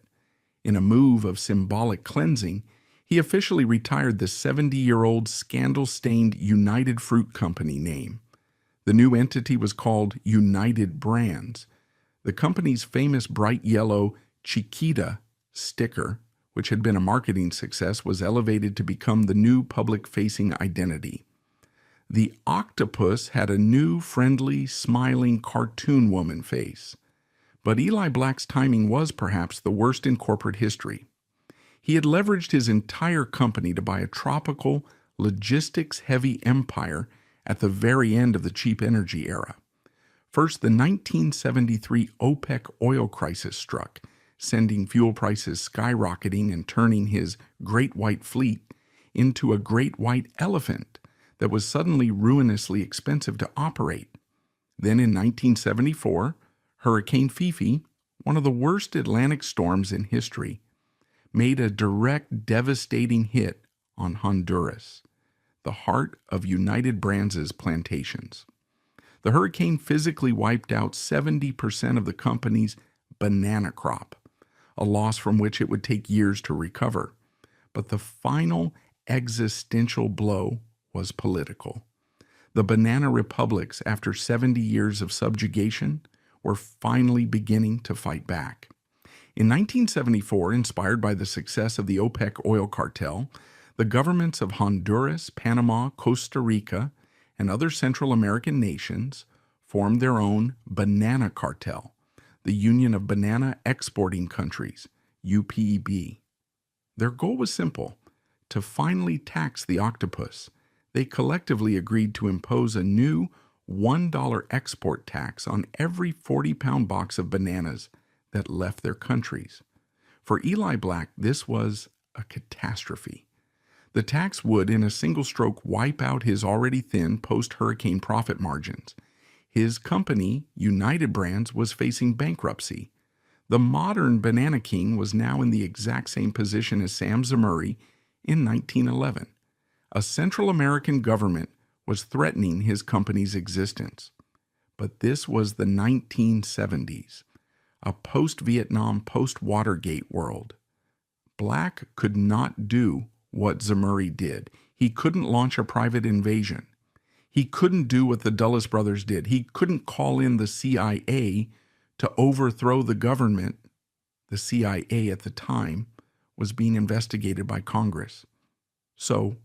In a move of symbolic cleansing, he officially retired the 70-year-old scandal-stained United Fruit Company name. The new entity was called United Brands. The company's famous bright yellow Chiquita sticker, which had been a marketing success, was elevated to become the new public-facing identity. The octopus had a new, friendly, smiling cartoon woman face. But Eli Black's timing was perhaps the worst in corporate history. He had leveraged his entire company to buy a tropical, logistics-heavy empire at the very end of the cheap energy era. First, the 1973 OPEC oil crisis struck, sending fuel prices skyrocketing and turning his Great White Fleet into a great white elephant that was suddenly ruinously expensive to operate. Then in 1974, Hurricane Fifi, one of the worst Atlantic storms in history, made a direct, devastating hit on Honduras, the heart of United Brands' plantations. The hurricane physically wiped out 70% of the company's banana crop, a loss from which it would take years to recover. But the final existential blow was political. The banana republics, after 70 years of subjugation, were finally beginning to fight back. In 1974, inspired by the success of the OPEC oil cartel, the governments of Honduras, Panama, Costa Rica, and other Central American nations formed their own banana cartel, the Union of Banana Exporting Countries, UPEB. Their goal was simple: to finally tax the octopus. They collectively agreed to impose a new $1 export tax on every 40-pound box of bananas that left their countries. For Eli Black, this was a catastrophe. The tax would, in a single stroke, wipe out his already thin post-hurricane profit margins. His company, United Brands, was facing bankruptcy. The modern Banana King was now in the exact same position as Sam Zemurray in 1911. A Central American government was threatening his company's existence. But this was the 1970s, a post-Vietnam, post-Watergate world. Black could not do what Zemurray did. He couldn't launch a private invasion. He couldn't do what the Dulles brothers did. He couldn't call in the CIA to overthrow the government. The CIA at the time was being investigated by Congress. So,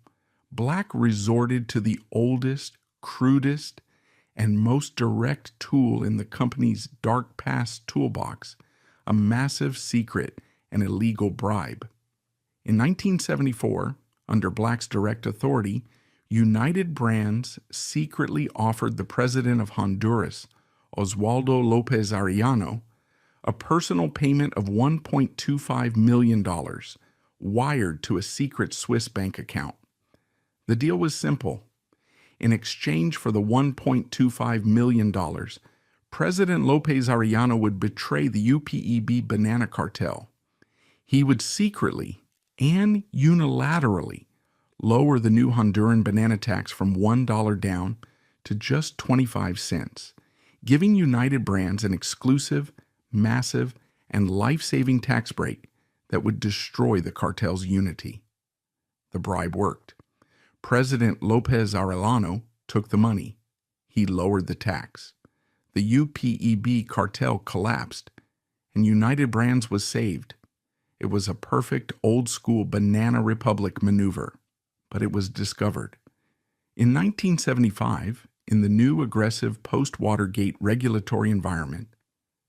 Black resorted to the oldest, crudest, and most direct tool in the company's dark past toolbox, a massive secret and illegal bribe. In 1974, under Black's direct authority, United Brands secretly offered the president of Honduras, Oswaldo López Arellano, a personal payment of $1.25 million, wired to a secret Swiss bank account. The deal was simple. In exchange for the $1.25 million, President López Arellano would betray the UPEB banana cartel. He would secretly and unilaterally lower the new Honduran banana tax from $1 down to just 25 cents, giving United Brands an exclusive, massive, and life-saving tax break that would destroy the cartel's unity. The bribe worked. President López Arellano took the money. He lowered the tax. The UPEB cartel collapsed, and United Brands was saved. It was a perfect old-school banana republic maneuver, but it was discovered. In 1975, in the new aggressive post-Watergate regulatory environment,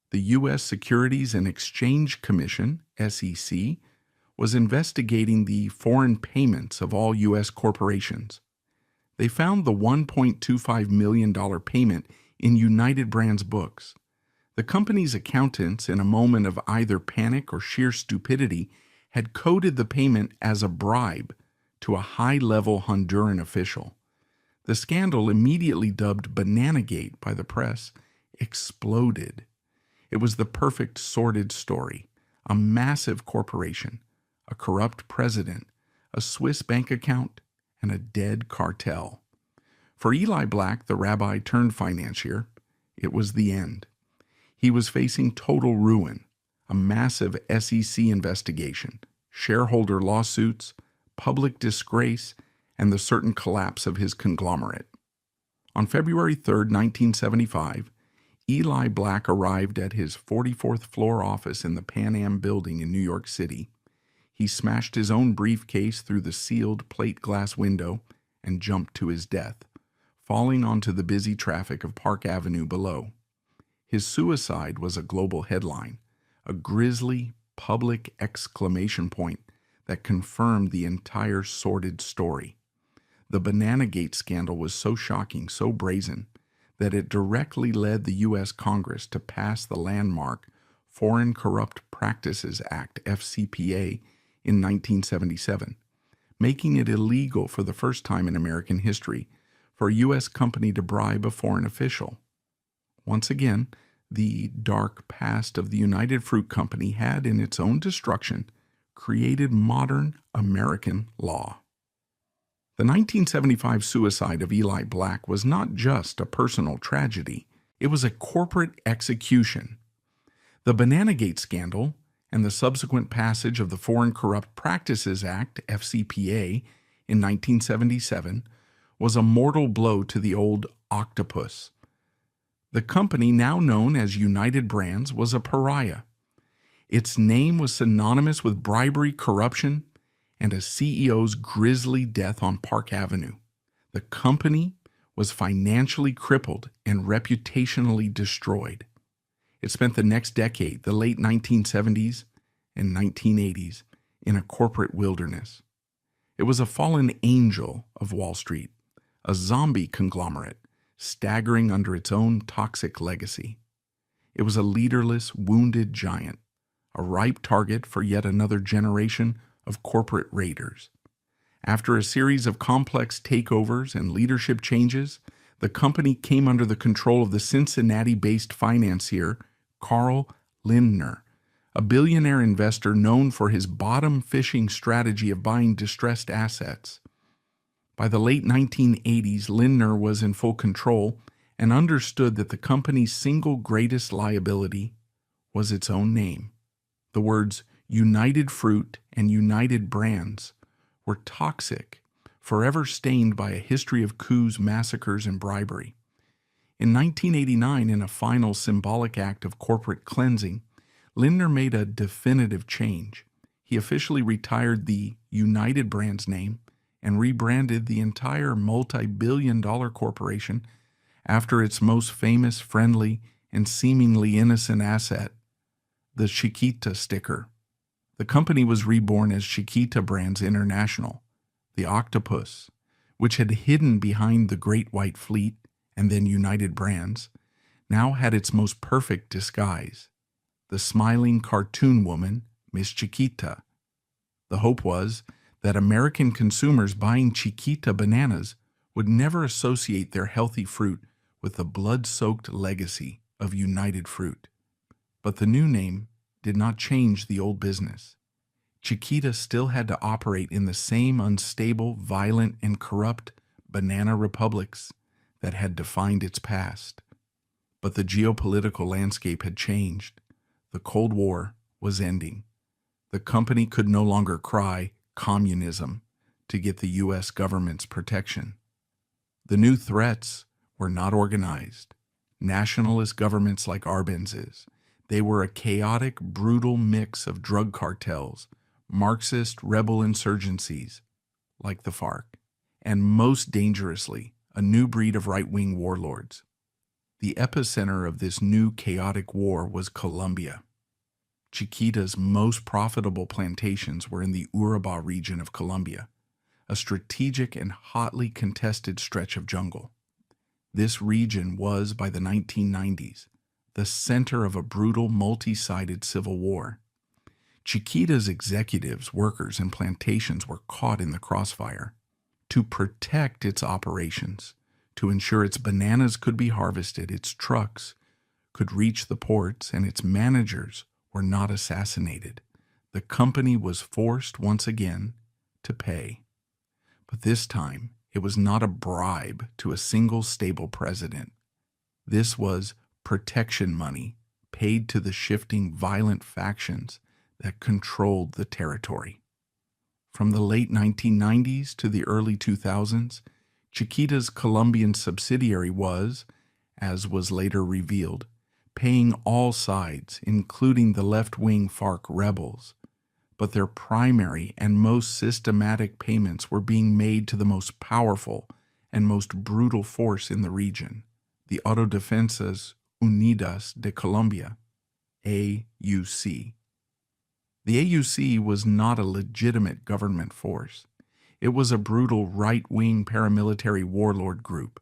the U.S. Securities and Exchange Commission, SEC, was investigating the foreign payments of all U.S. corporations. They found the $1.25 million payment in United Brands' books. The company's accountants, in a moment of either panic or sheer stupidity, had coded the payment as a bribe to a high-level Honduran official. The scandal, immediately dubbed Bananagate by the press, exploded. It was the perfect sordid story: a massive corporation, a corrupt president, a Swiss bank account, and a dead cartel. For Eli Black, the rabbi turned financier, it was the end. He was facing total ruin, a massive SEC investigation, shareholder lawsuits, public disgrace, and the certain collapse of his conglomerate. On February 3, 1975, Eli Black arrived at his 44th floor office in the Pan Am building in New York City. He smashed his own briefcase through the sealed plate glass window and jumped to his death, falling onto the busy traffic of Park Avenue below. His suicide was a global headline, a grisly public exclamation point that confirmed the entire sordid story. The Bananagate scandal was so shocking, so brazen, that it directly led the U.S. Congress to pass the landmark Foreign Corrupt Practices Act, FCPA, in 1977, making it illegal for the first time in American history for a U.S. company to bribe a foreign official. Once again, the dark past of the United Fruit Company had, in its own destruction, created modern American law. The 1975 suicide of Eli Black was not just a personal tragedy, it was a corporate execution. The Bananagate scandal and the subsequent passage of the Foreign Corrupt Practices Act, FCPA, in 1977 was a mortal blow to the old octopus. The company, now known as United Brands, was a pariah. Its name was synonymous with bribery, corruption, and a CEO's grisly death on Park Avenue. The company was financially crippled and reputationally destroyed. It spent the next decade, the late 1970s and 1980s, in a corporate wilderness. It was a fallen angel of Wall Street, a zombie conglomerate, staggering under its own toxic legacy. It was a leaderless, wounded giant, a ripe target for yet another generation of corporate raiders. After a series of complex takeovers and leadership changes, the company came under the control of the Cincinnati-based financier Carl Lindner, a billionaire investor known for his bottom-fishing strategy of buying distressed assets. By the late 1980s, Lindner was in full control and understood that the company's single greatest liability was its own name. The words United Fruit and United Brands were toxic, forever stained by a history of coups, massacres, and bribery. In 1989, in a final symbolic act of corporate cleansing, Lindner made a definitive change. He officially retired the United Brands name and rebranded the entire multi-billion-dollar corporation after its most famous, friendly, and seemingly innocent asset, the Chiquita sticker. The company was reborn as Chiquita Brands International, the octopus, which had hidden behind the Great White Fleet and then United Brands, now had its most perfect disguise, the smiling cartoon woman, Miss Chiquita. The hope was that American consumers buying Chiquita bananas would never associate their healthy fruit with the blood-soaked legacy of United Fruit. But the new name did not change the old business. Chiquita still had to operate in the same unstable, violent, and corrupt banana republics that had defined its past. But the geopolitical landscape had changed. The Cold War was ending. The company could no longer cry communism to get the U.S. government's protection. The new threats were not organized. Nationalist governments like Arbenz's. They were a chaotic, brutal mix of drug cartels, Marxist rebel insurgencies like the FARC, and most dangerously, a new breed of right-wing warlords. The epicenter of this new chaotic war was Colombia. Chiquita's most profitable plantations were in the Urubá region of Colombia, a strategic and hotly contested stretch of jungle. This region was, by the 1990s, the center of a brutal, multi-sided civil war. Chiquita's executives, workers, and plantations were caught in the crossfire. To protect its operations, to ensure its bananas could be harvested, its trucks could reach the ports, and its managers were not assassinated, the company was forced once again to pay. But this time, it was not a bribe to a single stable president. This was protection money paid to the shifting violent factions that controlled the territory. From the late 1990s to the early 2000s, Chiquita's Colombian subsidiary was, as was later revealed, paying all sides, including the left-wing FARC rebels, but their primary and most systematic payments were being made to the most powerful and most brutal force in the region, the Autodefensas Unidas de Colombia, AUC. The AUC was not a legitimate government force. It was a brutal right-wing paramilitary warlord group,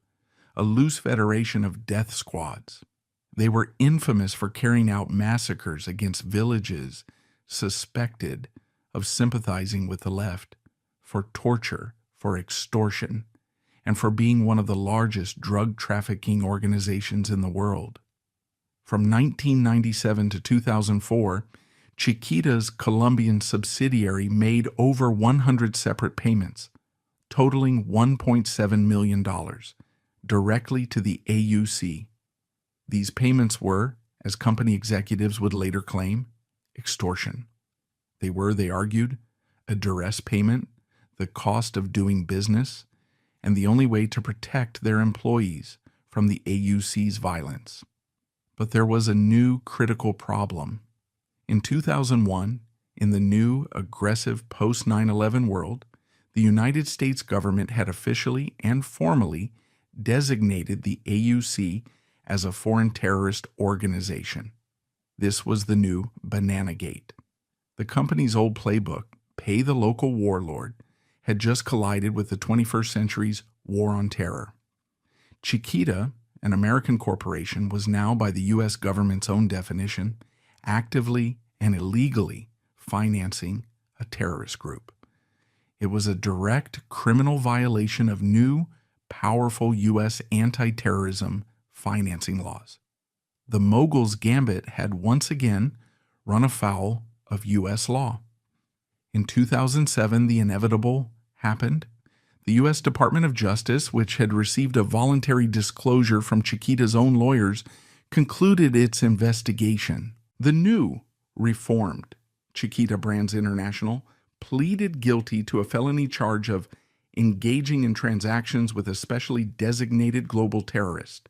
a loose federation of death squads. They were infamous for carrying out massacres against villages suspected of sympathizing with the left, for torture, for extortion, and for being one of the largest drug trafficking organizations in the world. From 1997 to 2004, Chiquita's Colombian subsidiary made over 100 separate payments, totaling $1.7 million, directly to the AUC. These payments were, as company executives would later claim, extortion. They were, they argued, a duress payment, the cost of doing business, and the only way to protect their employees from the AUC's violence. But there was a new critical problem. In 2001, in the new, aggressive post-9/11 world, the United States government had officially and formally designated the AUC as a foreign terrorist organization. This was the new Bananagate. The company's old playbook, Pay the Local Warlord, had just collided with the 21st century's War on Terror. Chiquita, an American corporation, was now, by the U.S. government's own definition, actively and illegally financing a terrorist group. It was a direct criminal violation of new, powerful U.S. anti-terrorism financing laws. The mogul's gambit had once again run afoul of U.S. law. In 2007, the inevitable happened. The U.S. Department of Justice, which had received a voluntary disclosure from Chiquita's own lawyers, concluded its investigation. The new, reformed Chiquita Brands International pleaded guilty to a felony charge of engaging in transactions with a specially designated global terrorist.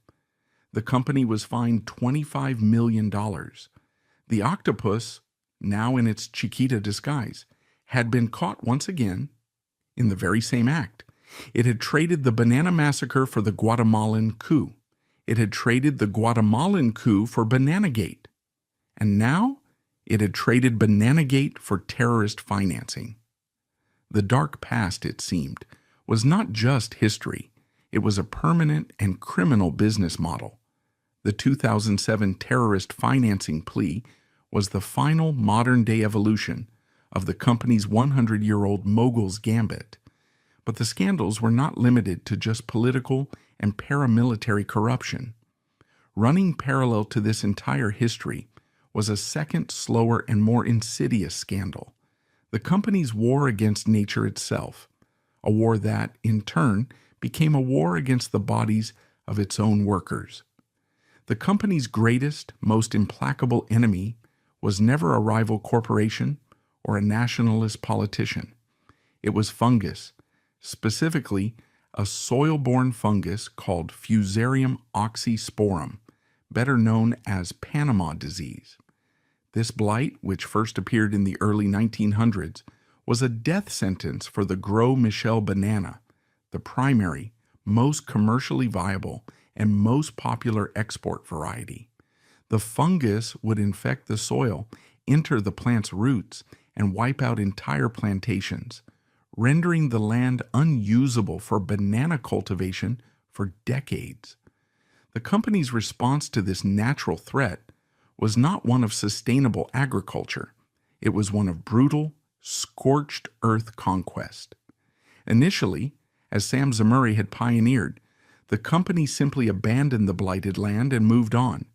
The company was fined $25 million. The octopus, now in its Chiquita disguise, had been caught once again in the very same act. It had traded the banana massacre for the Guatemalan coup. It had traded the Guatemalan coup for Bananagate. And now it had traded Bananagate for terrorist financing. The dark past, it seemed, was not just history. It was a permanent and criminal business model. The 2007 terrorist financing plea was the final modern-day evolution of the company's 100-year-old mogul's gambit. But the scandals were not limited to just political and paramilitary corruption. Running parallel to this entire history was a second, slower, and more insidious scandal: the company's war against nature itself, a war that, in turn, became a war against the bodies of its own workers. The company's greatest, most implacable enemy was never a rival corporation or a nationalist politician. It was fungus, specifically a soil-borne fungus called Fusarium oxysporum, better known as Panama disease. This blight, which first appeared in the early 1900s, was a death sentence for the Gros Michel banana, the primary, most commercially viable, and most popular export variety. The fungus would infect the soil, enter the plant's roots, and wipe out entire plantations, rendering the land unusable for banana cultivation for decades. The company's response to this natural threat was not one of sustainable agriculture. It was one of brutal, scorched earth conquest. Initially, as Sam Zamuri had pioneered, the company simply abandoned the blighted land and moved on,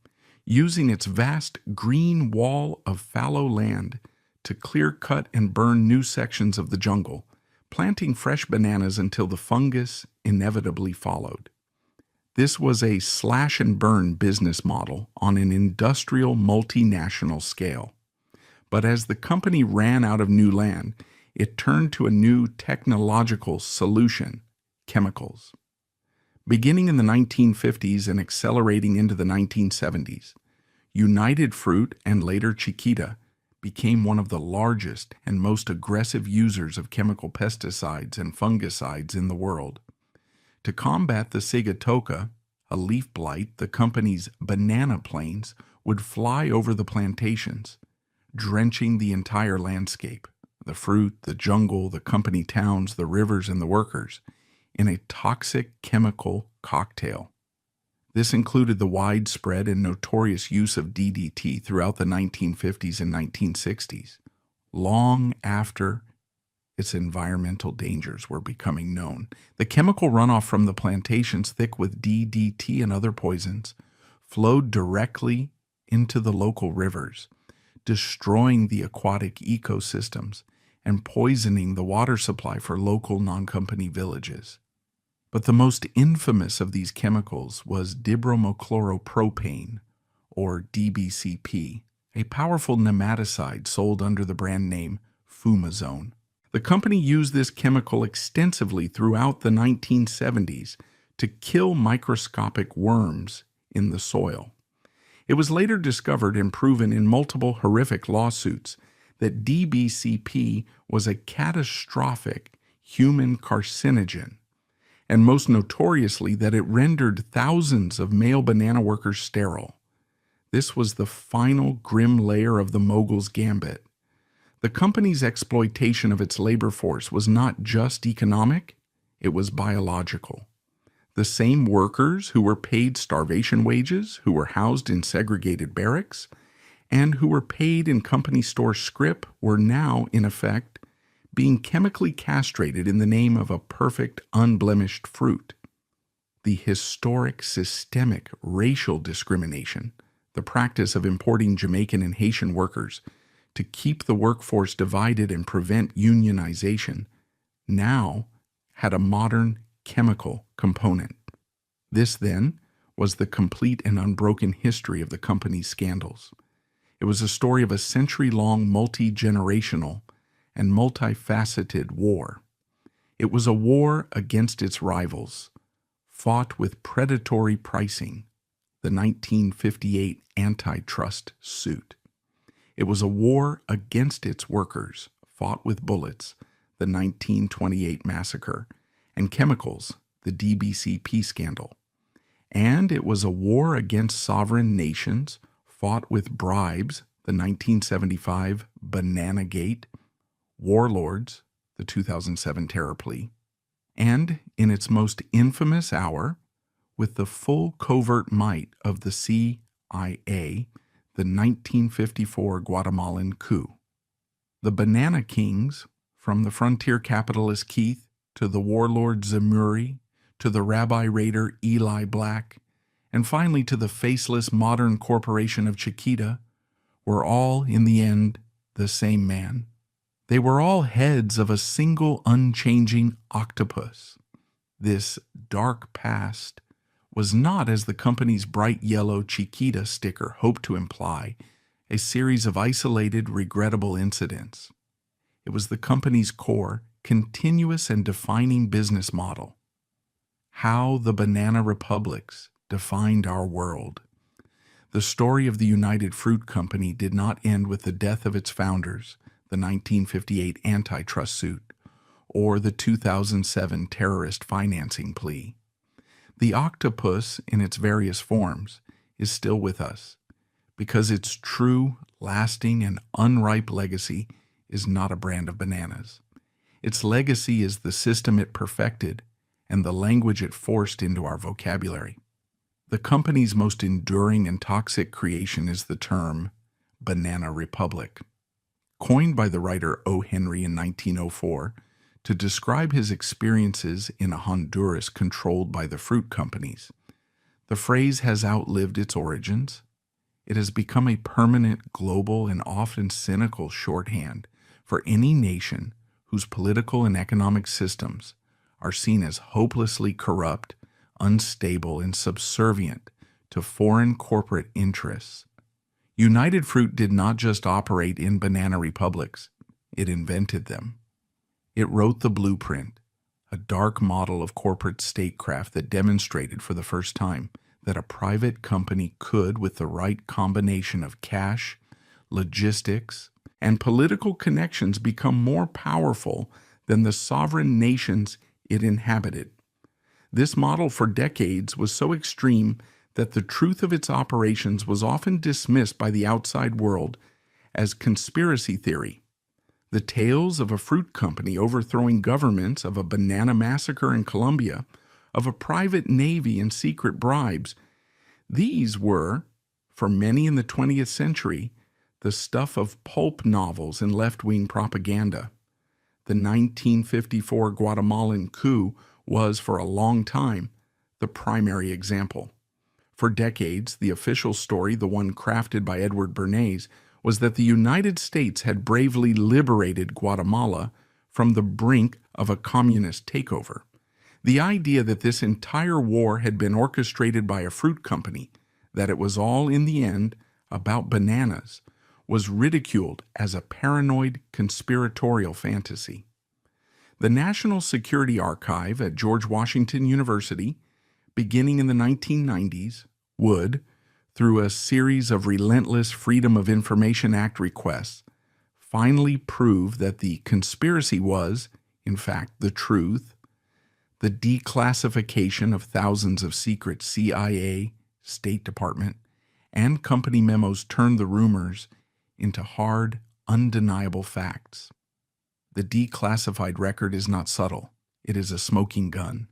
using its vast green wall of fallow land to clear-cut and burn new sections of the jungle, planting fresh bananas until the fungus inevitably followed. This was a slash-and-burn business model on an industrial multinational scale. But as the company ran out of new land, it turned to a new technological solution: chemicals. Beginning in the 1950s and accelerating into the 1970s, United Fruit, and later Chiquita, became one of the largest and most aggressive users of chemical pesticides and fungicides in the world. To combat the sigatoka, a leaf blight, the company's banana planes would fly over the plantations, drenching the entire landscape, the fruit, the jungle, the company towns, the rivers, and the workers, in a toxic chemical cocktail. This included the widespread and notorious use of DDT throughout the 1950s and 1960s, long after its environmental dangers were becoming known. The chemical runoff from the plantations, thick with DDT and other poisons, flowed directly into the local rivers, destroying the aquatic ecosystems and poisoning the water supply for local non-company villages. But the most infamous of these chemicals was dibromochloropropane, or DBCP, a powerful nematicide sold under the brand name Fumazone. The company used this chemical extensively throughout the 1970s to kill microscopic worms in the soil. It was later discovered and proven in multiple horrific lawsuits that DBCP was a catastrophic human carcinogen, and most notoriously that it rendered thousands of male banana workers sterile. This was the final grim layer of the mogul's gambit. The company's exploitation of its labor force was not just economic, it was biological. The same workers who were paid starvation wages, who were housed in segregated barracks, and who were paid in company store scrip were now, in effect, being chemically castrated in the name of a perfect, unblemished fruit. The historic, systemic racial discrimination, the practice of importing Jamaican and Haitian workers to keep the workforce divided and prevent unionization, now had a modern chemical component. This, then, was the complete and unbroken history of the company's scandals. It was a story of a century-long, multi-generational, and multifaceted war. It was a war against its rivals, fought with predatory pricing, the 1958 antitrust suit. It was a war against its workers, fought with bullets, the 1928 massacre, and chemicals, the DBCP scandal. And it was a war against sovereign nations, fought with bribes, the 1975 Banana Gate, warlords, the 2007 terror plea, and, in its most infamous hour, with the full covert might of the CIA, the 1954 Guatemalan coup. The Banana Kings, from the frontier capitalist Keith to the warlord Zemuri, to the rabbi raider Eli Black, and finally to the faceless modern corporation of Chiquita, were all, in the end, the same man. They were all heads of a single unchanging octopus. This dark past was not, as the company's bright yellow Chiquita sticker hoped to imply, a series of isolated, regrettable incidents. It was the company's core, continuous and defining business model. How the banana republics defined our world. The story of the United Fruit Company did not end with the death of its founders, the 1958 antitrust suit, or the 2007 terrorist financing plea. The octopus, in its various forms, is still with us, because its true, lasting, and unripe legacy is not a brand of bananas. Its legacy is the system it perfected and the language it forced into our vocabulary. The company's most enduring and toxic creation is the term Banana Republic. Coined by the writer O. Henry in 1904 to describe his experiences in a Honduras controlled by the fruit companies, the phrase has outlived its origins. It has become a permanent, global, and often cynical shorthand for any nation whose political and economic systems are seen as hopelessly corrupt, unstable, and subservient to foreign corporate interests. United Fruit did not just operate in banana republics, it invented them. It wrote the blueprint, a dark model of corporate statecraft that demonstrated for the first time that a private company could, with the right combination of cash, logistics, and political connections, become more powerful than the sovereign nations it inhabited. This model for decades was so extreme that the truth of its operations was often dismissed by the outside world as conspiracy theory. The tales of a fruit company overthrowing governments, of a banana massacre in Colombia, of a private navy and secret bribes, these were, for many in the 20th century, the stuff of pulp novels and left-wing propaganda. The 1954 Guatemalan coup was, for a long time, the primary example. For decades, the official story, the one crafted by Edward Bernays, was that the United States had bravely liberated Guatemala from the brink of a communist takeover. The idea that this entire war had been orchestrated by a fruit company, that it was all, in the end, about bananas, was ridiculed as a paranoid conspiratorial fantasy. The National Security Archive at George Washington University, beginning in the 1990s, would, through a series of relentless Freedom of Information Act requests, finally prove that the conspiracy was, in fact, the truth. The declassification of thousands of secret CIA, State Department, and company memos turned the rumors into hard, undeniable facts. The declassified record is not subtle. It is a smoking gun.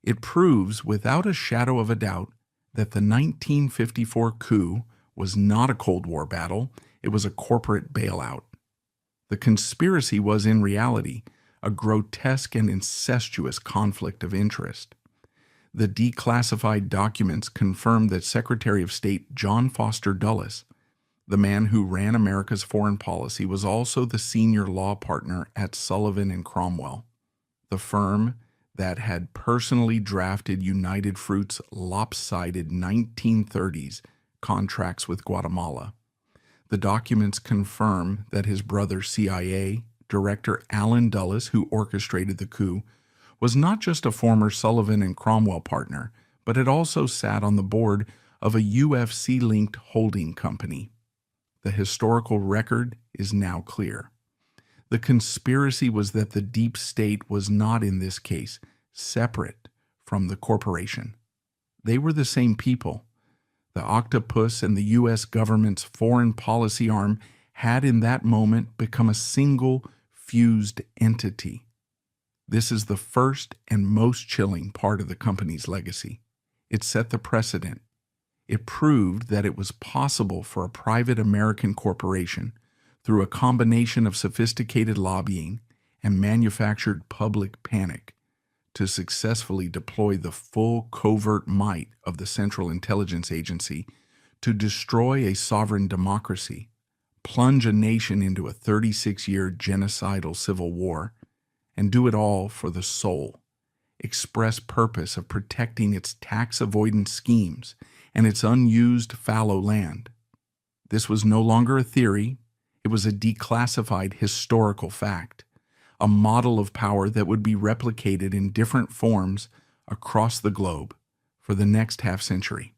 It proves, without a shadow of a doubt, that the 1954 coup was not a Cold War battle. It was a corporate bailout. The conspiracy was, in reality, a grotesque and incestuous conflict of interest. The declassified documents confirmed that Secretary of State John Foster Dulles, the man who ran America's foreign policy, was also the senior law partner at Sullivan and Cromwell, the firm that had personally drafted United Fruit's lopsided 1930s contracts with Guatemala. The documents confirm that his brother CIA Director Allen Dulles, who orchestrated the coup, was not just a former Sullivan and Cromwell partner, but had also sat on the board of a UFC-linked holding company. The historical record is now clear. The conspiracy was that the deep state was not, in this case, separate from the corporation. They were the same people. The octopus and the U.S. government's foreign policy arm had in that moment become a single fused entity. This is the first and most chilling part of the company's legacy. It set the precedent. It proved that it was possible for a private American corporation, through a combination of sophisticated lobbying and manufactured public panic, to successfully deploy the full covert might of the Central Intelligence Agency to destroy a sovereign democracy, plunge a nation into a 36-year genocidal civil war, and do it all for the sole, express purpose of protecting its tax avoidance schemes and its unused fallow land. This was no longer a theory. It was a declassified historical fact, a model of power that would be replicated in different forms across the globe for the next half-century.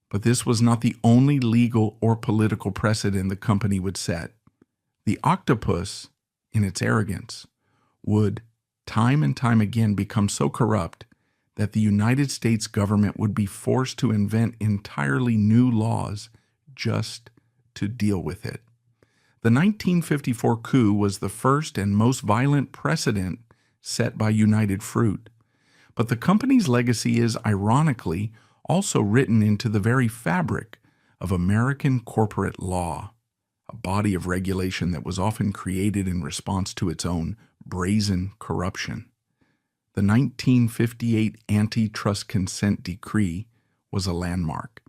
But this was not the only legal or political precedent the company would set. The octopus, in its arrogance, would time and time again become so corrupt that the United States government would be forced to invent entirely new laws just to deal with it. The 1954 coup was the first and most violent precedent set by United Fruit, but the company's legacy is, ironically, also written into the very fabric of American corporate law, a body of regulation that was often created in response to its own brazen corruption. The 1958 Antitrust Consent Decree was a landmark.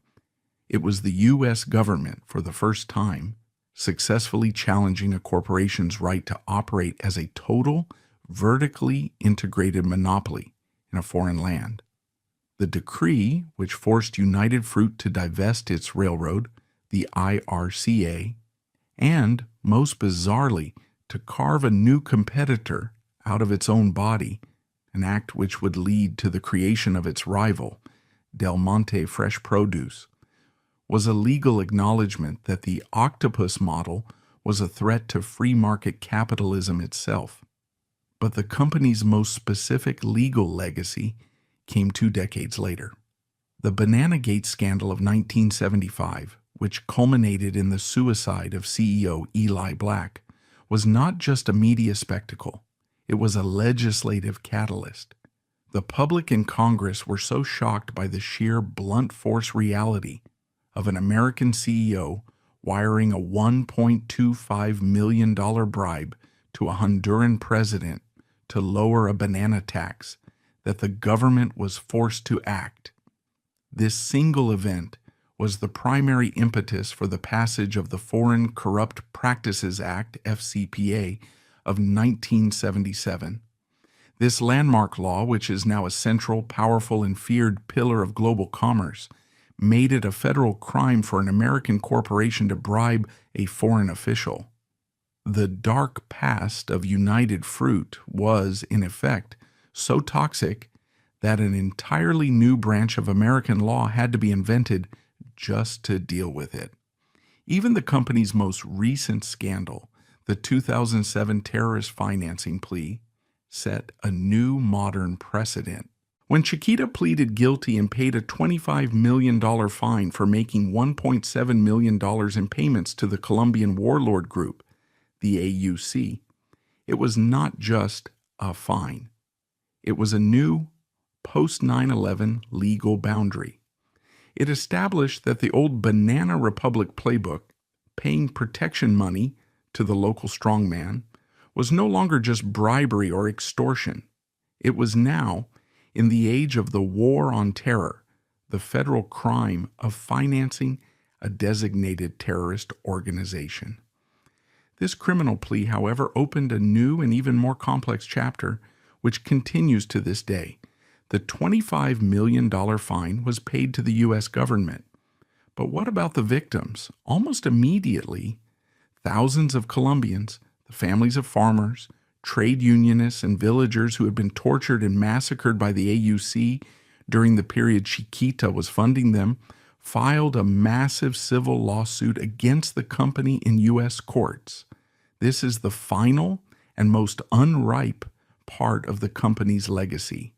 It was the U.S. government, for the first time, successfully challenging a corporation's right to operate as a total, vertically integrated monopoly in a foreign land. The decree, which forced United Fruit to divest its railroad, the IRCA, and, most bizarrely, to carve a new competitor out of its own body, an act which would lead to the creation of its rival, Del Monte Fresh Produce, was a legal acknowledgement that the octopus model was a threat to free market capitalism itself. But the company's most specific legal legacy came 2 decades later. The Bananagate scandal of 1975, which culminated in the suicide of CEO Eli Black, was not just a media spectacle. It was a legislative catalyst. The public and Congress were so shocked by the sheer blunt force reality of an American CEO wiring a $1.25 million bribe to a Honduran president to lower a banana tax that the government was forced to act. This single event was the primary impetus for the passage of the Foreign Corrupt Practices Act, FCPA, of 1977. This landmark law, which is now a central, powerful, and feared pillar of global commerce, made it a federal crime for an American corporation to bribe a foreign official. The dark past of United Fruit was, in effect, so toxic that an entirely new branch of American law had to be invented just to deal with it. Even the company's most recent scandal, the 2007 terrorist financing plea, set a new modern precedent. When Chiquita pleaded guilty and paid a $25 million fine for making $1.7 million in payments to the Colombian warlord group, the AUC, it was not just a fine. It was a new, post-9/11 legal boundary. It established that the old Banana Republic playbook, paying protection money to the local strongman, was no longer just bribery or extortion. It was now, in the age of the war on terror, the federal crime of financing a designated terrorist organization. This criminal plea, however, opened a new and even more complex chapter, which continues to this day. The $25 million fine was paid to the U.S. government. But what about the victims? Almost immediately, thousands of Colombians, the families of farmers, trade unionists, and villagers who had been tortured and massacred by the AUC during the period Chiquita was funding them, filed a massive civil lawsuit against the company in U.S. courts. This is the final and most unripe part of the company's legacy.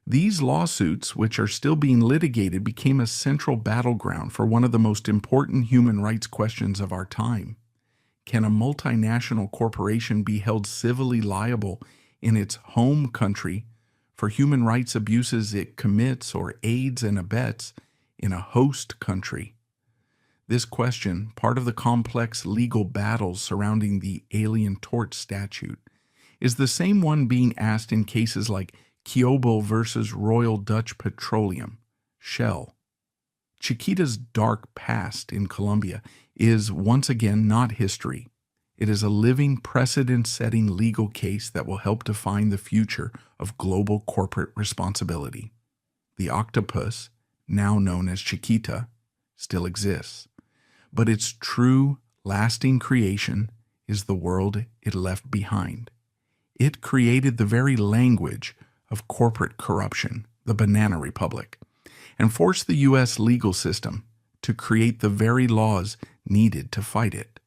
These lawsuits, which are still being litigated, became a central battleground for one of the most important human rights questions of our time. Can a multinational corporation be held civilly liable in its home country for human rights abuses it commits or aids and abets in a host country? This question, part of the complex legal battles surrounding the Alien Tort Statute, is the same one being asked in cases like Kiobel versus Royal Dutch Petroleum, Shell. Chiquita's dark past in Colombia is once again not history. It is a living precedent-setting legal case that will help define the future of global corporate responsibility. The octopus, now known as Chiquita, still exists, but its true, lasting creation is the world it left behind. It created the very language of corporate corruption, the Banana Republic, and forced the U.S. legal system to create the very laws needed to fight it.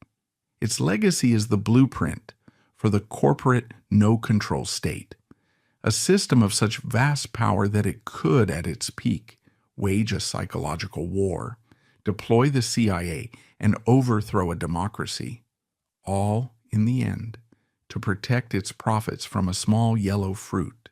Its legacy is the blueprint for the corporate no-control state, a system of such vast power that it could, at its peak, wage a psychological war, deploy the CIA, and overthrow a democracy, all, in the end, to protect its profits from a small yellow fruit.